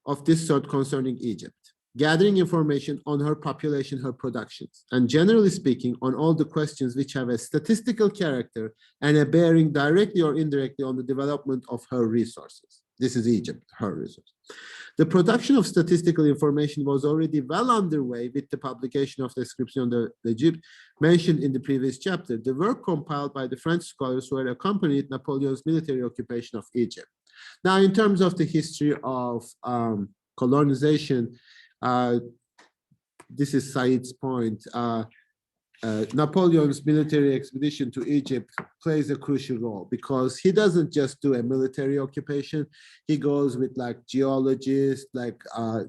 of this sort concerning Egypt, gathering information on her population, her productions, and generally speaking, on all the questions which have a statistical character and a bearing directly or indirectly on the development of her resources. This is Egypt, her resources. The production of statistical information was already well underway with the publication of the description of the Egypt mentioned in the previous chapter. The work compiled by the French scholars who had accompanied Napoleon's military occupation of Egypt. Now, in terms of the history of colonization, this is Said's point. Napoleon's military expedition to Egypt plays a crucial role because he doesn't just do a military occupation. He goes with like geologists, like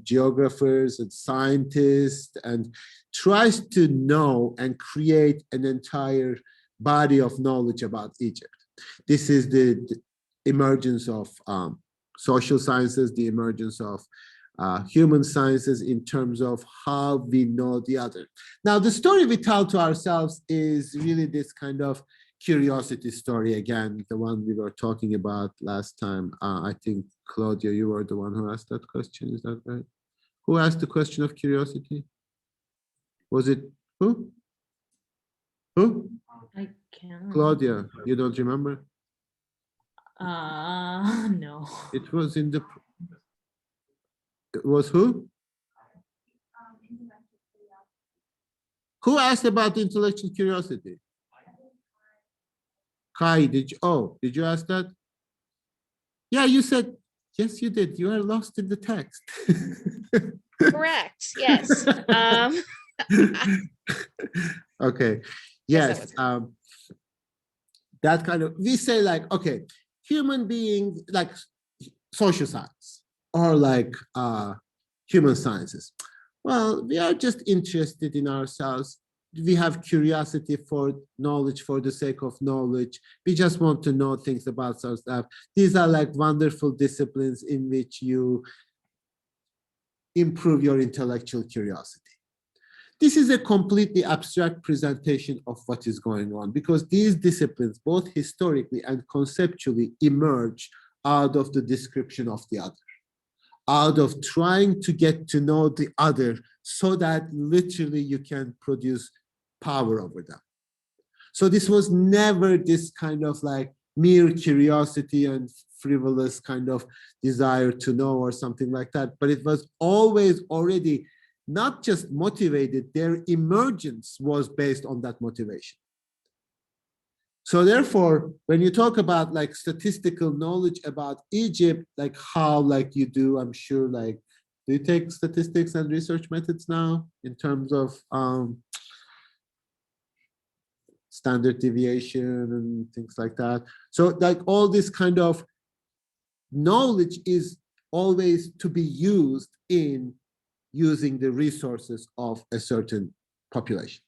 geographers and scientists, and tries to know and create an entire body of knowledge about Egypt. This is the emergence of social sciences, the emergence of human sciences in terms of how we know the other. Now, the story we tell to ourselves is really this kind of curiosity story again, the one we were talking about last time. I think, Claudia, you were the one who asked that question, is that right? Who asked the question of curiosity? Was it who? Who? I can't. Claudia, you don't remember? No. It was in the... It was who? Who asked about intellectual curiosity? Kai, did you ask that? Yeah, you said, yes, you did. You are lost in the text. Correct, yes. Okay, yes. That kind of, we say like, okay, human being, like social science or like human sciences. Well, we are just interested in ourselves. We have curiosity for knowledge for the sake of knowledge. We just want to know things about ourselves. These are like wonderful disciplines in which you improve your intellectual curiosity. This is a completely abstract presentation of what is going on because these disciplines, both historically and conceptually, emerge out of the description of the other, out of trying to get to know the other so that literally you can produce power over them. So this was never this kind of like mere curiosity and frivolous kind of desire to know or something like that, but it was always already not just motivated, their emergence was based on that motivation. So therefore, when you talk about like statistical knowledge about Egypt, like how like you do, I'm sure like, do you take statistics and research methods now in terms of standard deviation and things like that? So like all this kind of knowledge is always to be used in using the resources of a certain population.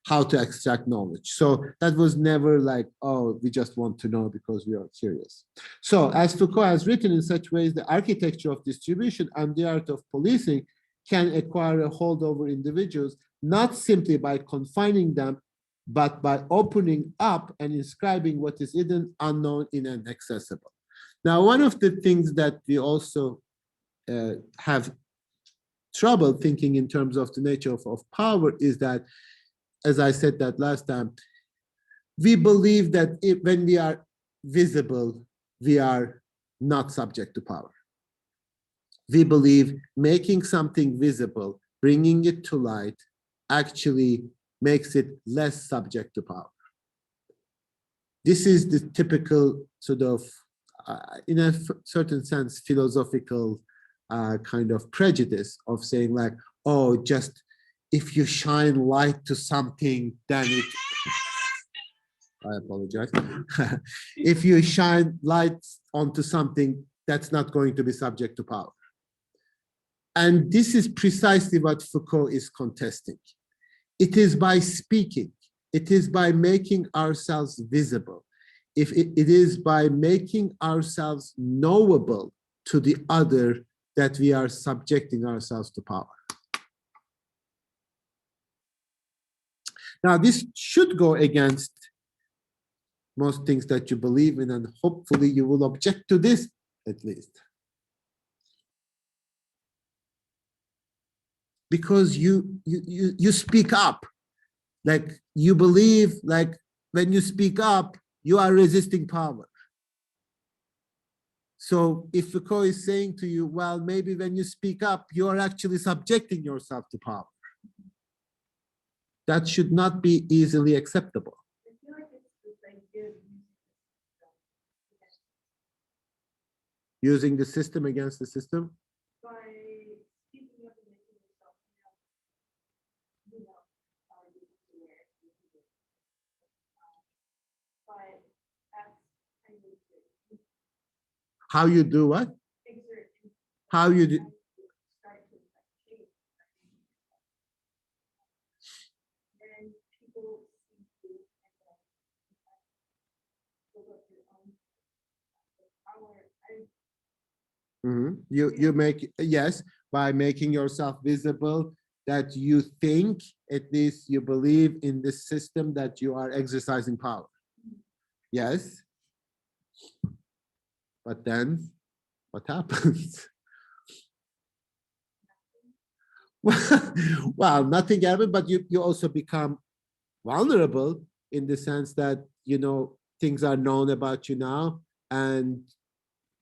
How to extract knowledge. So that was never like, oh, we just want to know because we are curious. So as Foucault has written in such ways, the architecture of distribution and the art of policing can acquire a hold over individuals, not simply by confining them, but by opening up and inscribing what is hidden, unknown, and inaccessible. Now, one of the things that we also have trouble thinking in terms of the nature of power is that, as I said that last time, we believe that when we are visible, we are not subject to power. We believe making something visible, bringing it to light, actually makes it less subject to power. This is the typical sort of, in a certain sense, philosophical kind of prejudice of saying like, oh, just if you shine light to something, then it, I apologize. If you shine light onto something, that's not going to be subject to power. And this is precisely what Foucault is contesting. It is by speaking, it is by making ourselves visible, if it is by making ourselves knowable to the other that we are subjecting ourselves to power. Now, this should go against most things that you believe in, and hopefully you will object to this at least. Because you speak up, like you believe, like when you speak up, you are resisting power. So if Foucault is saying to you, well, maybe when you speak up, you are actually subjecting yourself to power. That should not be easily acceptable. Using the system against the system? How you do what? How you do? You make, yes, by making yourself visible, that you think, at least you believe in the system that you are exercising power. Yes. But then what happens? Well, nothing happens, but you also become vulnerable in the sense that, you know, things are known about you now, and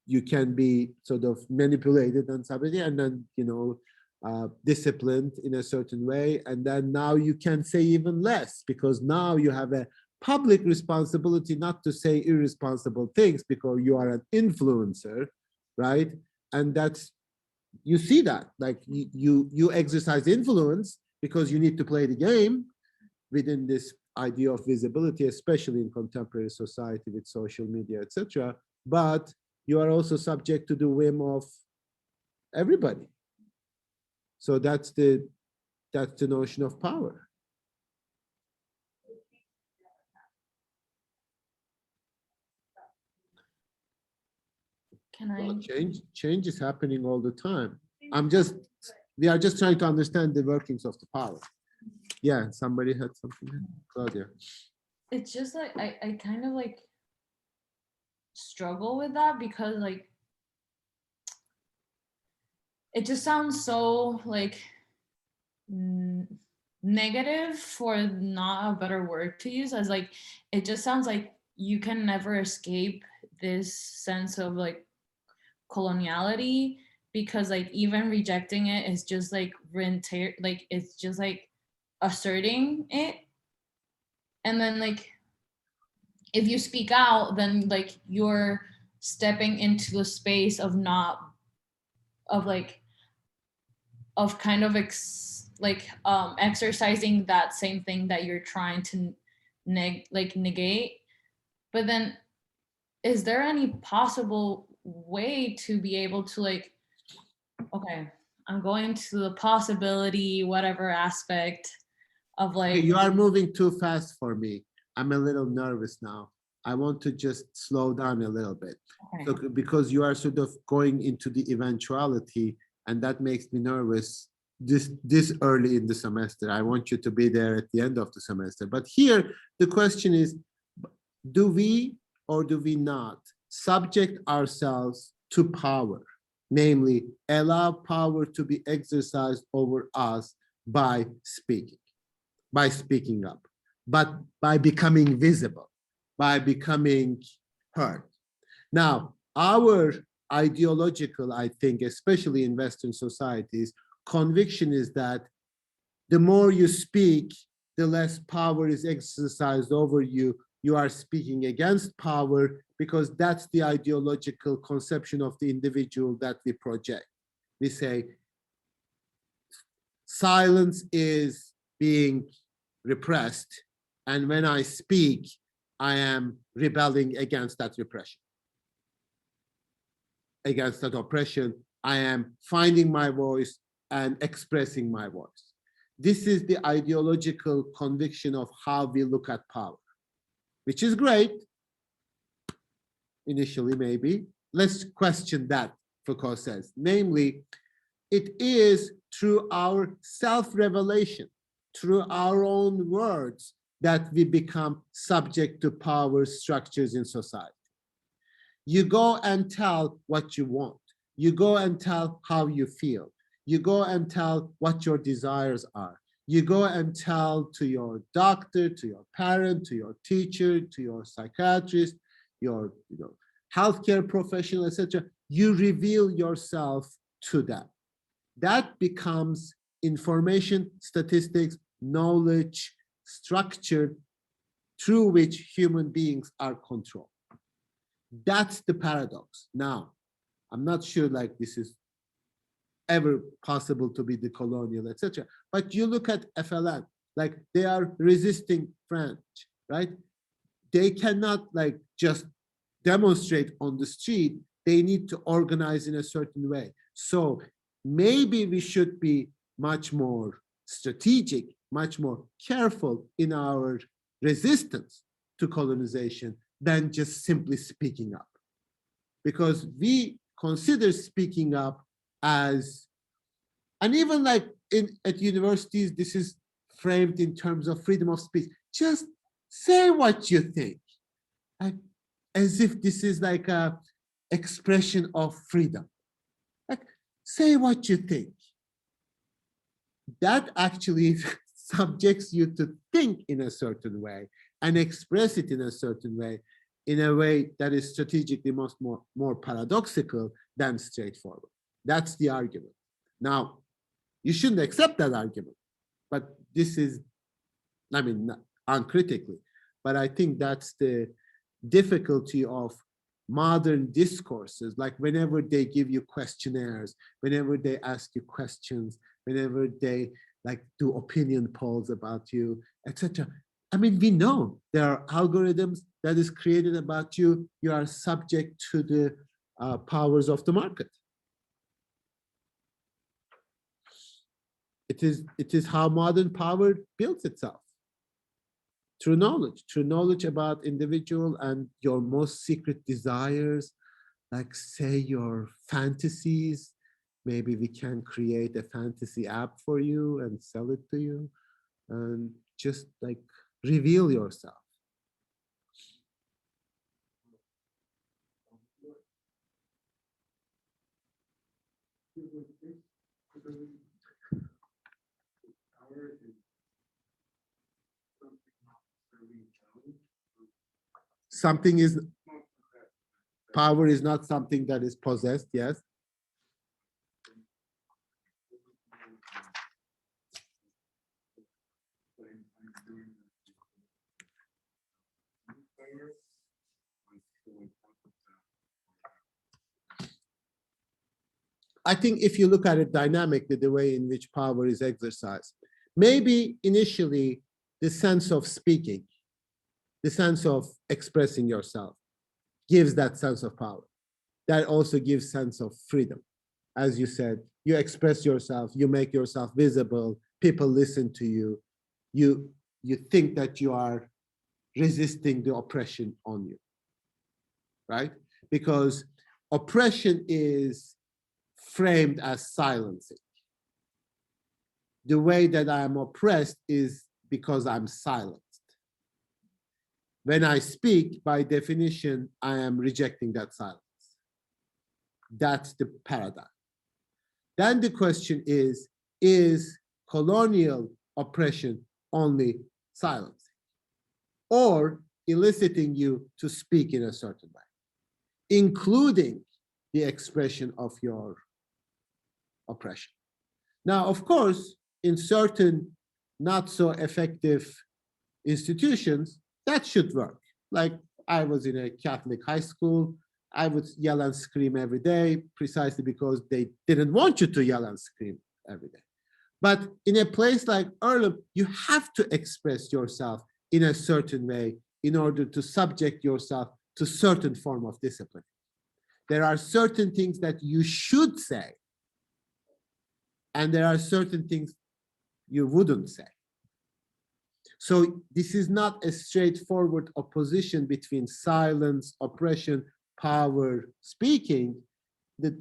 you can be sort of manipulated on somebody, and then, you know, disciplined in a certain way. And then now you can say even less, because now you have a public responsibility not to say irresponsible things because you are an influencer, right? And that's, you see that, like you exercise influence because you need to play the game within this idea of visibility, especially in contemporary society with social media, etc. But you are also subject to the whim of everybody. So that's the notion of power. Can I? Well, change is happening all the time. We are just trying to understand the workings of the power. Yeah, somebody had something. Claudia. It's just like I kind of like struggle with that, because like it just sounds so like negative, for not a better word to use, as like it just sounds like you can never escape this sense of like coloniality, because like even rejecting it is just like like it's just like asserting it. And then like, if you speak out, then like you're stepping into the space of not, of like, of kind of exercising that same thing that you're trying to negate. But then is there any possible way to be able to like, okay, I'm going to the possibility, whatever aspect of Okay, like, you are moving too fast for me. I'm a little nervous now. I want to just slow down a little bit. okay. So, because you are sort of going into the eventuality, and that makes me nervous this early in the semester. I want you to be there at the end of the semester. But here, the question is, do we or do we not subject ourselves to power? Namely, allow power to be exercised over us by speaking up, but by becoming visible, by becoming heard. Now, our ideological, I think, especially in Western societies, conviction is that the more you speak, the less power is exercised over you. You are speaking against power because that's the ideological conception of the individual that we project. We say silence is being repressed, and when I speak, I am rebelling against that repression, against that oppression. I am finding my voice and expressing my voice. This is the ideological conviction of how we look at power, which is great, initially maybe. Let's question that, Foucault says. Namely, it is through our self-revelation, through our own words, that we become subject to power structures in society. You go and tell what you want. You go and tell how you feel. You go and tell what your desires are. You go and tell to your doctor, to your parent, to your teacher, to your psychiatrist, your healthcare professional, etc. You reveal yourself to them. That becomes information, statistics, knowledge, structure through which human beings are controlled. That's the paradox. Now, I'm not sure like this is ever possible to be decolonial, etc. But you look at FLN, like they are resisting French, right? They cannot like just demonstrate on the street. They need to organize in a certain way. So maybe we should be much more strategic, much more careful in our resistance to colonization than just simply speaking up. Because we consider speaking up as, and even like at universities, this is framed in terms of freedom of speech. Just say what you think, like, as if this is like a expression of freedom. Like, say what you think. That actually subjects you to think in a certain way and express it in a certain way, in a way that is strategically more paradoxical than straightforward. That's the argument. Now, you shouldn't accept that argument, but this is, I mean, not uncritically, but I think that's the difficulty of modern discourses. Like whenever they give you questionnaires, whenever they ask you questions, whenever they like do opinion polls about you, etc. I mean, we know there are algorithms that is created about you. You are subject to the powers of the market. It is how modern power builds itself. Through knowledge about individual and your most secret desires, like say your fantasies. Maybe we can create a fantasy app for you and sell it to you, and just like reveal yourself. Something is, power is not something that is possessed, yes. power? Like, so like, what's that? I think if you look at it dynamically, the way in which power is exercised, maybe initially the sense of speaking, the sense of expressing yourself gives that sense of power. That also gives sense of freedom. As you said, you express yourself, you make yourself visible, people listen to you, you think that you are resisting the oppression on you, right? Because oppression is framed as silencing. The way that I am oppressed is because I'm silenced. When I speak, by definition, I am rejecting that silence. That's the paradigm. Then the question is colonial oppression only silencing or eliciting you to speak in a certain way, including the expression of your oppression? Now, of course, in certain not so effective institutions, that should work. Like I was in a Catholic high school, I would yell and scream every day precisely because they didn't want you to yell and scream every day. But in a place like Earlham, you have to express yourself in a certain way in order to subject yourself to certain form of discipline. There are certain things that you should say, and there are certain things you wouldn't say. So this is not a straightforward opposition between silence, oppression, power, speaking. The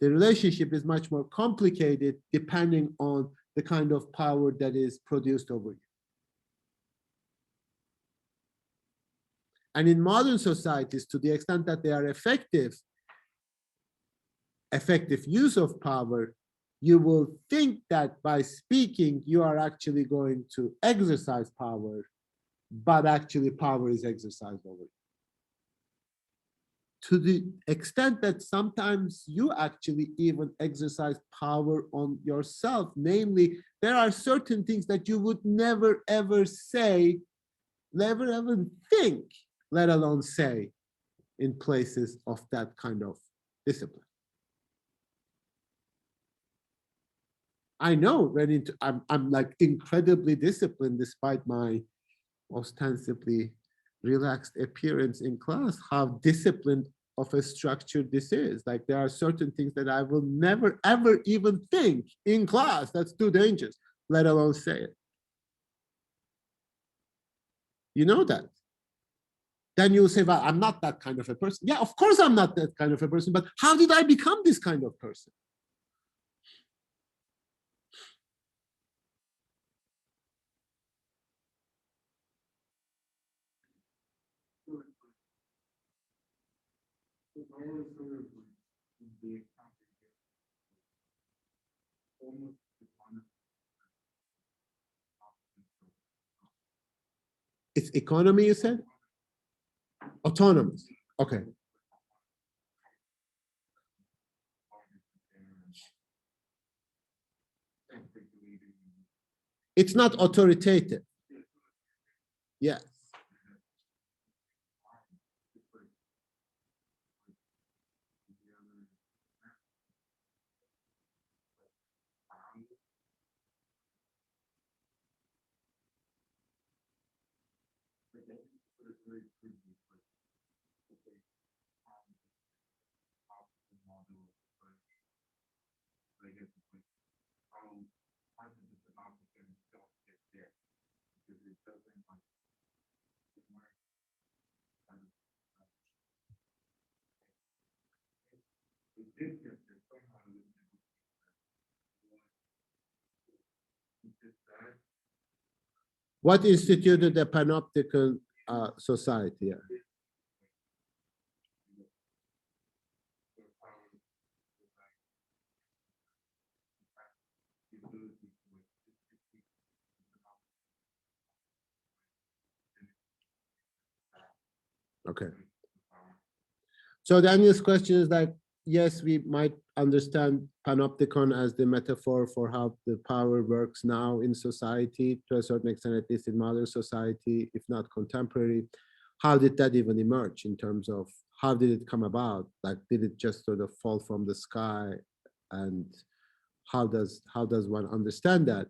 relationship is much more complicated depending on the kind of power that is produced over you. And in modern societies, to the extent that they are effective use of power, you will think that by speaking, you are actually going to exercise power, but actually power is exercised over you. To the extent that sometimes you actually even exercise power on yourself, namely, there are certain things that you would never ever say, never even think, let alone say in places of that kind of discipline. I know when I'm like incredibly disciplined despite my ostensibly relaxed appearance in class, how disciplined of a structure this is. Like there are certain things that I will never ever even think in class. That's too dangerous, let alone say it. You know that. Then you'll say, well, I'm not that kind of a person. Yeah, of course I'm not that kind of a person, but how did I become this kind of person? So power is sort of like the almost It's economy, you said? Autonomous. Okay. It's not authoritative. Yes. What instituted the panoptical society? Yeah. Okay. So Daniel's question is like, yes, we might understand panopticon as the metaphor for how the power works now in society, to a certain extent, at least in modern society, if not contemporary. how did that even emerge in terms of how did it come about? Like, did it just sort of fall from the sky? And how does one understand that?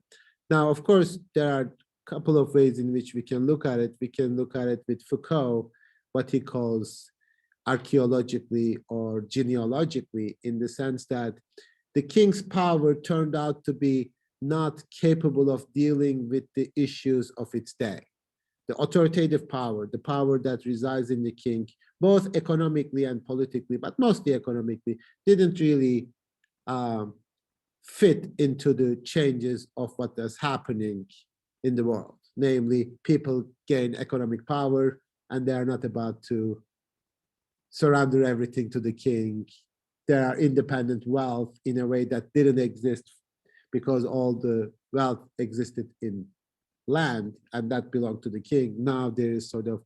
Now, of course, there are a couple of ways in which we can look at it. We can look at it with Foucault, what he calls archaeologically or genealogically, in the sense that the king's power turned out to be not capable of dealing with the issues of its day. The authoritative power, the power that resides in the king, both economically and politically, but mostly economically, didn't really fit into the changes of what is happening in the world. Namely, people gain economic power and they are not about to surrender everything to the king. There are independent wealth in a way that didn't exist because all the wealth existed in land and that belonged to the king. Now there is sort of,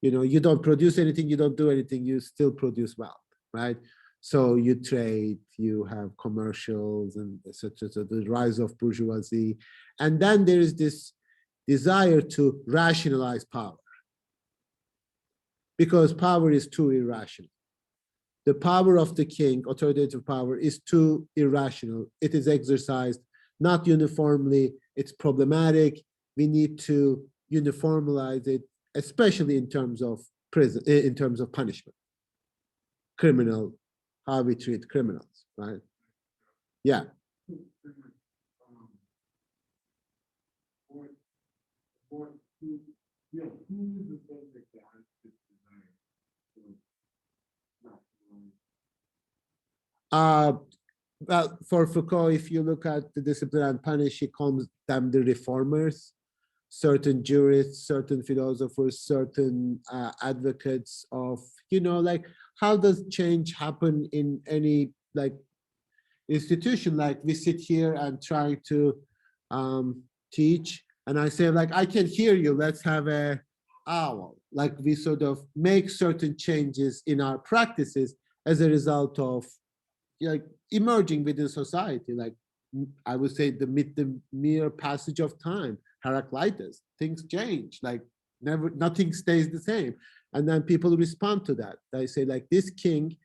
you don't produce anything, you don't do anything, you still produce wealth, right? So you trade, you have commercials and etc. So the rise of bourgeoisie. And then there is this desire to rationalize power, because power is too irrational. The power of the king, authoritative power, is too irrational. It is exercised not uniformly. It's problematic. We need to uniformalize it, especially in terms of prison, in terms of punishment, criminal, how we treat criminals, right? Yeah. Well, for Foucault, if you look at the Discipline and Punish, he calls them the reformers, certain jurists, certain philosophers, certain advocates of, like, how does change happen in any like institution? Like, we sit here and try to teach, and I say, like, I can hear you, let's have a owl. Like, we sort of make certain changes in our practices as a result of like emerging within society. Like, I would say the mere passage of time, Heraclitus, things change, like nothing stays the same. And then people respond to that. They say, like, this king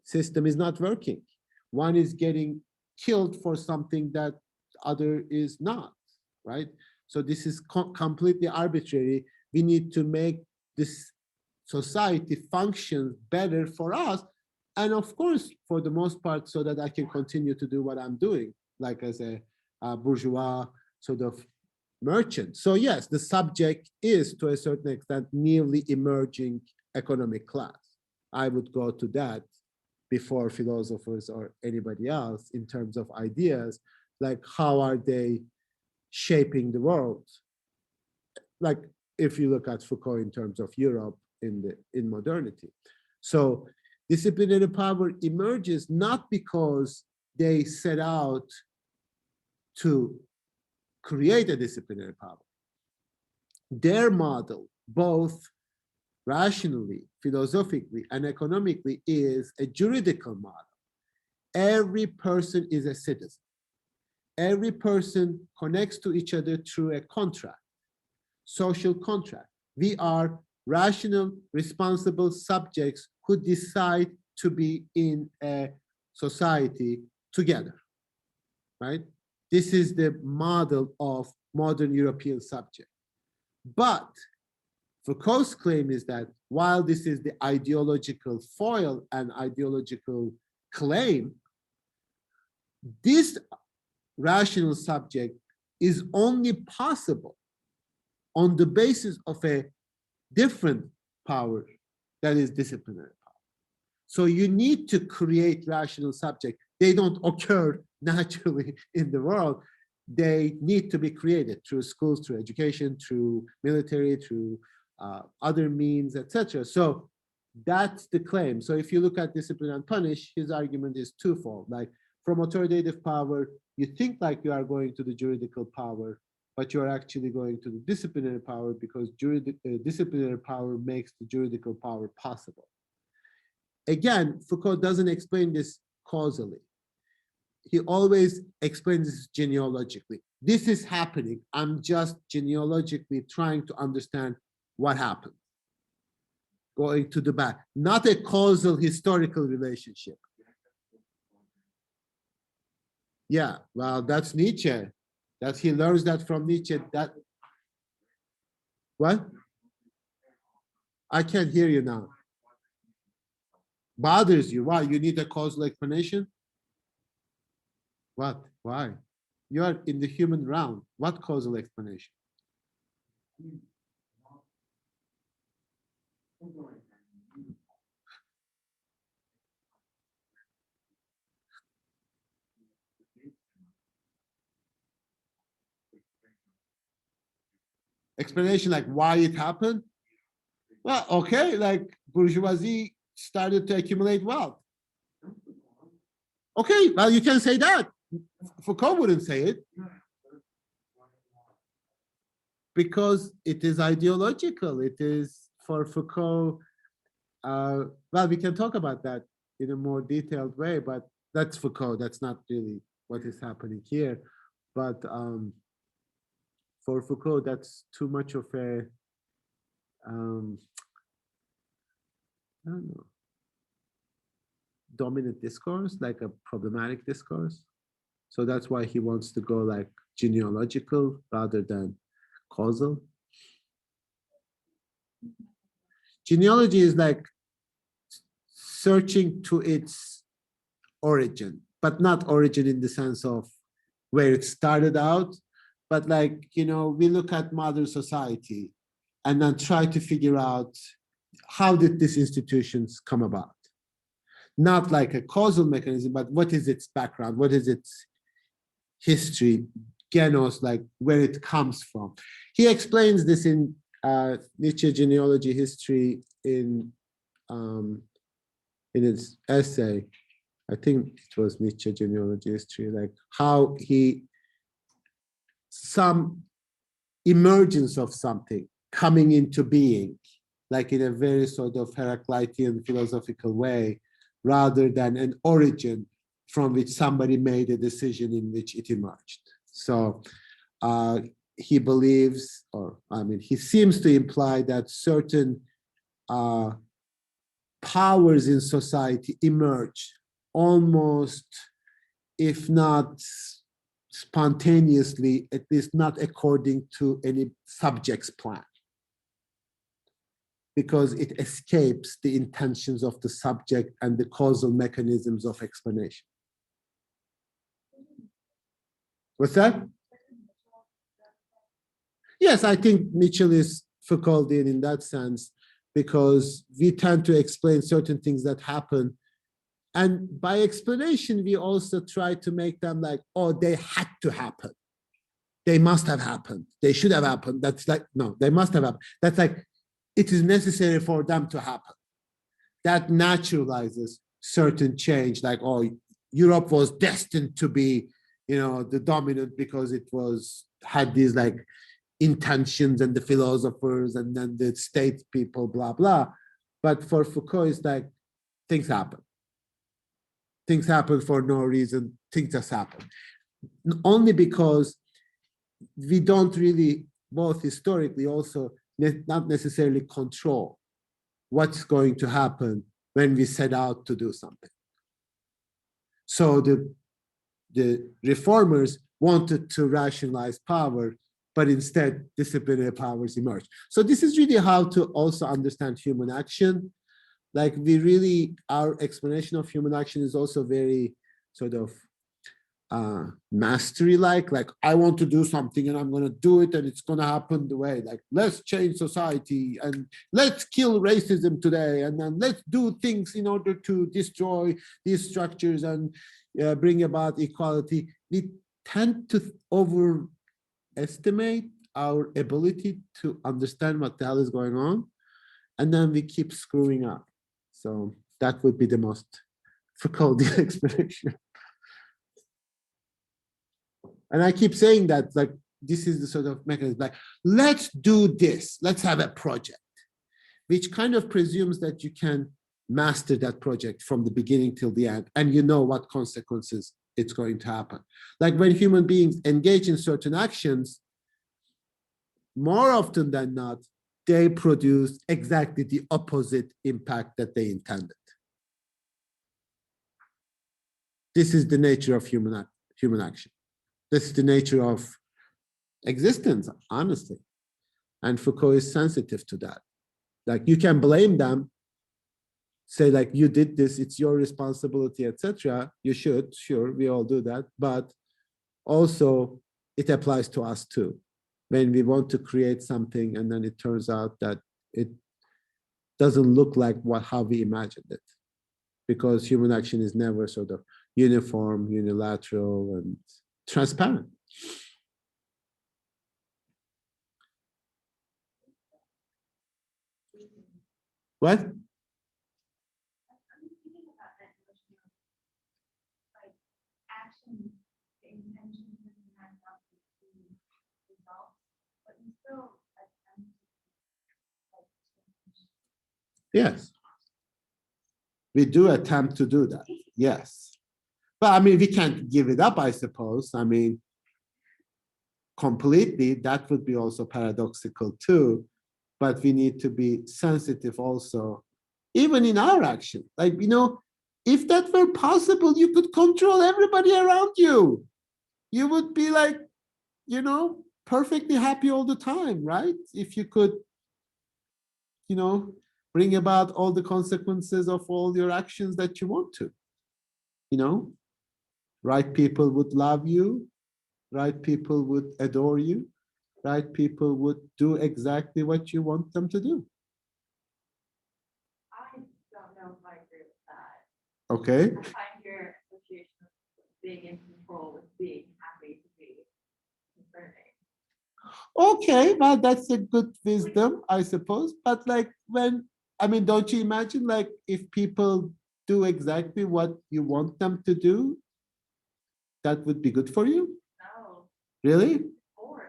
system is not working. One is getting killed for something that other is not, right? So this is completely arbitrary. We need to make this society function better for us. And of course, for the most part, so that I can continue to do what I'm doing, like as a bourgeois sort of merchant. So yes, the subject is to a certain extent newly emerging economic class. I would go to that before philosophers or anybody else in terms of ideas, like how are they shaping the world? Like if you look at Foucault in terms of Europe in modernity. So disciplinary power emerges not because they set out to create a disciplinary power. Their model, both rationally, philosophically, and economically, is a juridical model. Every person is a citizen. Every person connects to each other through a contract, social contract. We are rational, responsible subjects who decide to be in a society together, right? This is the model of modern European subject. But Foucault's claim is that while this is the ideological foil and ideological claim, this rational subject is only possible on the basis of a different power that is disciplinary power. So you need to create rational subjects. They don't occur naturally in the world. They need to be created through schools, through education, through military, through other means, etc. So that's the claim. So if you look at Discipline and Punish, his argument is twofold. Like, from authoritative power, you think like you are going to the juridical power, but you're actually going to the disciplinary power because disciplinary power makes the juridical power possible. Again, Foucault doesn't explain this causally. He always explains this genealogically. This is happening. I'm just genealogically trying to understand what happened. going to the back, not a causal historical relationship. Yeah, well, that's Nietzsche. That he learns that from Nietzsche. That what? I can't hear you now. Bothers you? Why? You need a causal explanation? What? Why? You are in the human realm. What causal explanation? Explanation like why it happened? Well, okay, like bourgeoisie started to accumulate wealth. Okay, well, you can say that. Foucault wouldn't say it because it is ideological. It is for Foucault. Well, we can talk about that in a more detailed way, but that's Foucault. That's not really what is happening here. But for Foucault, that's too much of a, I don't know, dominant discourse, like a problematic discourse. So that's why he wants to go like genealogical rather than causal. Genealogy is like searching to its origin, but not origin in the sense of where it started out, but like, you know, we look at modern society and then try to figure out how did these institutions come about? Not like a causal mechanism, but what is its background? What is its history, genos, like where it comes from? He explains this in Nietzsche Genealogy History in his essay. I think it was Nietzsche Genealogy History, like how some emergence of something coming into being, like in a very sort of Heraclitean philosophical way, rather than an origin from which somebody made a decision in which it emerged. So he believes, or I mean, he seems to imply that certain powers in society emerge almost, if not spontaneously, at least not according to any subject's plan, because it escapes the intentions of the subject and the causal mechanisms of explanation. What's that? Yes, I think Mitchell is Foucauldian in that sense, because we tend to explain certain things that happen. And by explanation, we also try to make them like, oh, they had to happen. They must have happened. They should have happened. That's like, no, they must have happened. That's like, it is necessary for them to happen. That naturalizes certain change, like, oh, Europe was destined to be, you know, the dominant because it had these like intentions and the philosophers and then the state people, blah, blah. But for Foucault, it's like, things happen. Things happen for no reason. Things just happen. Only because we don't really, both historically also, not necessarily control what's going to happen when we set out to do something. So the reformers wanted to rationalize power, but instead disciplinary powers emerged. So this is really how to also understand human action. Like our explanation of human action is also very sort of mastery-like I want to do something and I'm going to do it and it's going to happen the way, like, let's change society and let's kill racism today and then let's do things in order to destroy these structures and bring about equality. We tend to overestimate our ability to understand what the hell is going on, and then we keep screwing up. So that would be the most Foucauldian explanation. And I keep saying that, like, this is the sort of mechanism, like, let's do this, let's have a project, which kind of presumes that you can master that project from the beginning till the end, and you know what consequences it's going to happen. Like when human beings engage in certain actions, more often than not, they produce exactly the opposite impact that they intended. This is the nature of human action. This is the nature of existence, honestly. And Foucault is sensitive to that. Like, you can blame them, say like, you did this, it's your responsibility, etc. You should, sure, we all do that. But also it applies to us too. When we want to create something and then it turns out that it doesn't look like how we imagined it. Because human action is never sort of uniform, unilateral, and transparent. What? I'm thinking about that notion of like action, the intention doesn't match up with the results, but you still attempt to like change. Yes. We do attempt to do that. Yes. But I mean, we can't give it up, I suppose. I mean, completely, that would be also paradoxical too. But we need to be sensitive also, even in our action. Like, you know, if that were possible, you could control everybody around you. You would be like, you know, perfectly happy all the time, right? If you could, you know, bring about all the consequences of all your actions that you want to. You know, right people would love you, right people would adore you, right people would do exactly what you want them to do. I don't know if I agree with that. Okay. I find your association of being in control with being happy to be concerning. Okay, well, that's a good wisdom, I suppose. But like, when, I mean, don't you imagine like if people do exactly what you want them to do, that would be good for you? No, Really? boring.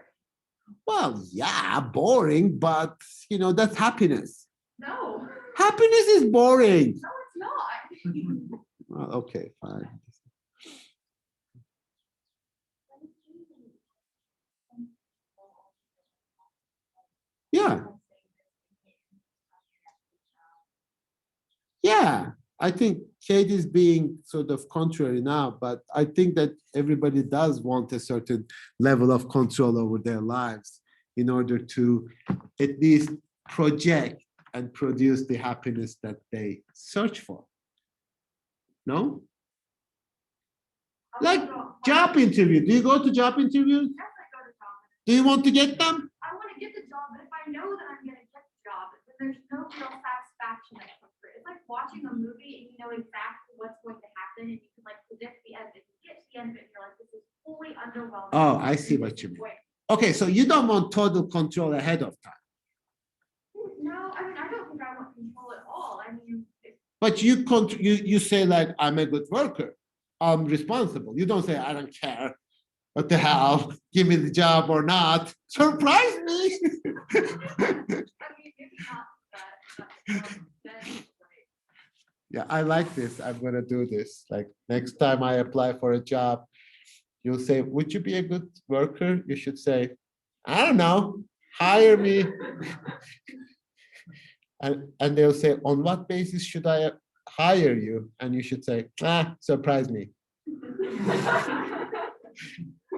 Well, yeah, boring, but you know, that's happiness. No, Happiness is boring. no, it's not. Well, okay, fine. Yeah. Yeah, I think Kate is being sort of contrary now, but I think that everybody does want a certain level of control over their lives in order to at least project and produce the happiness that they search for. No? Like job interview. Do you go to job interviews? Yes, I go to job. Do you want to get them? I want to get the job, but if I know that I'm gonna get the job, then there's no real satisfaction that comes through. It's like watching a movie and you know exactly what's going to happen and you can like predict the end. If you get to the end of it, you're like, this is fully underwhelming. Oh, I see what you mean. Okay, so you don't want total control ahead of time. No, I mean, I don't think I want control at all. I mean, But you say like, I'm a good worker. I'm responsible. You don't say, I don't care. What the hell? Give me the job or not. Surprise me. I mean, maybe not that. Yeah, I like this. I'm gonna do this. Like next time I apply for a job, you'll say, would you be a good worker? You should say, I don't know, hire me. And they'll say, on what basis should I hire you? And you should say, surprise me.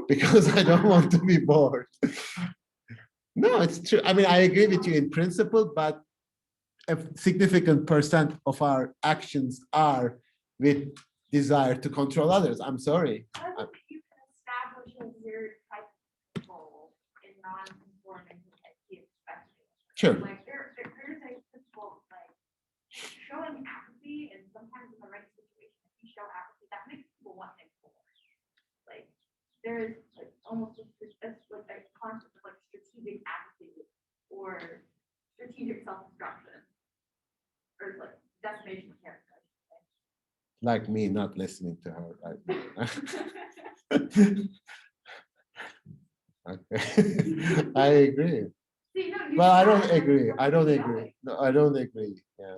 Because I don't want to be bored. No, it's true. I mean, I agree with you in principle, but a significant percent of our actions are with desire to control others. I'm sorry. I think you can establish a weird type of control in non-conforming IQ spectrum. Sure. Like there's a principle like showing apathy, and sometimes in the right situation, if you show apathy, that makes people want things more. Like there is like almost that's like a concept of like strategic apathy or strategic self-destruction or like decimation of character. Like me not listening to her right now. Okay. I agree. See, no, you Well, I should don't have. agree. I don't Keep agree. going. No, I don't agree. Yeah.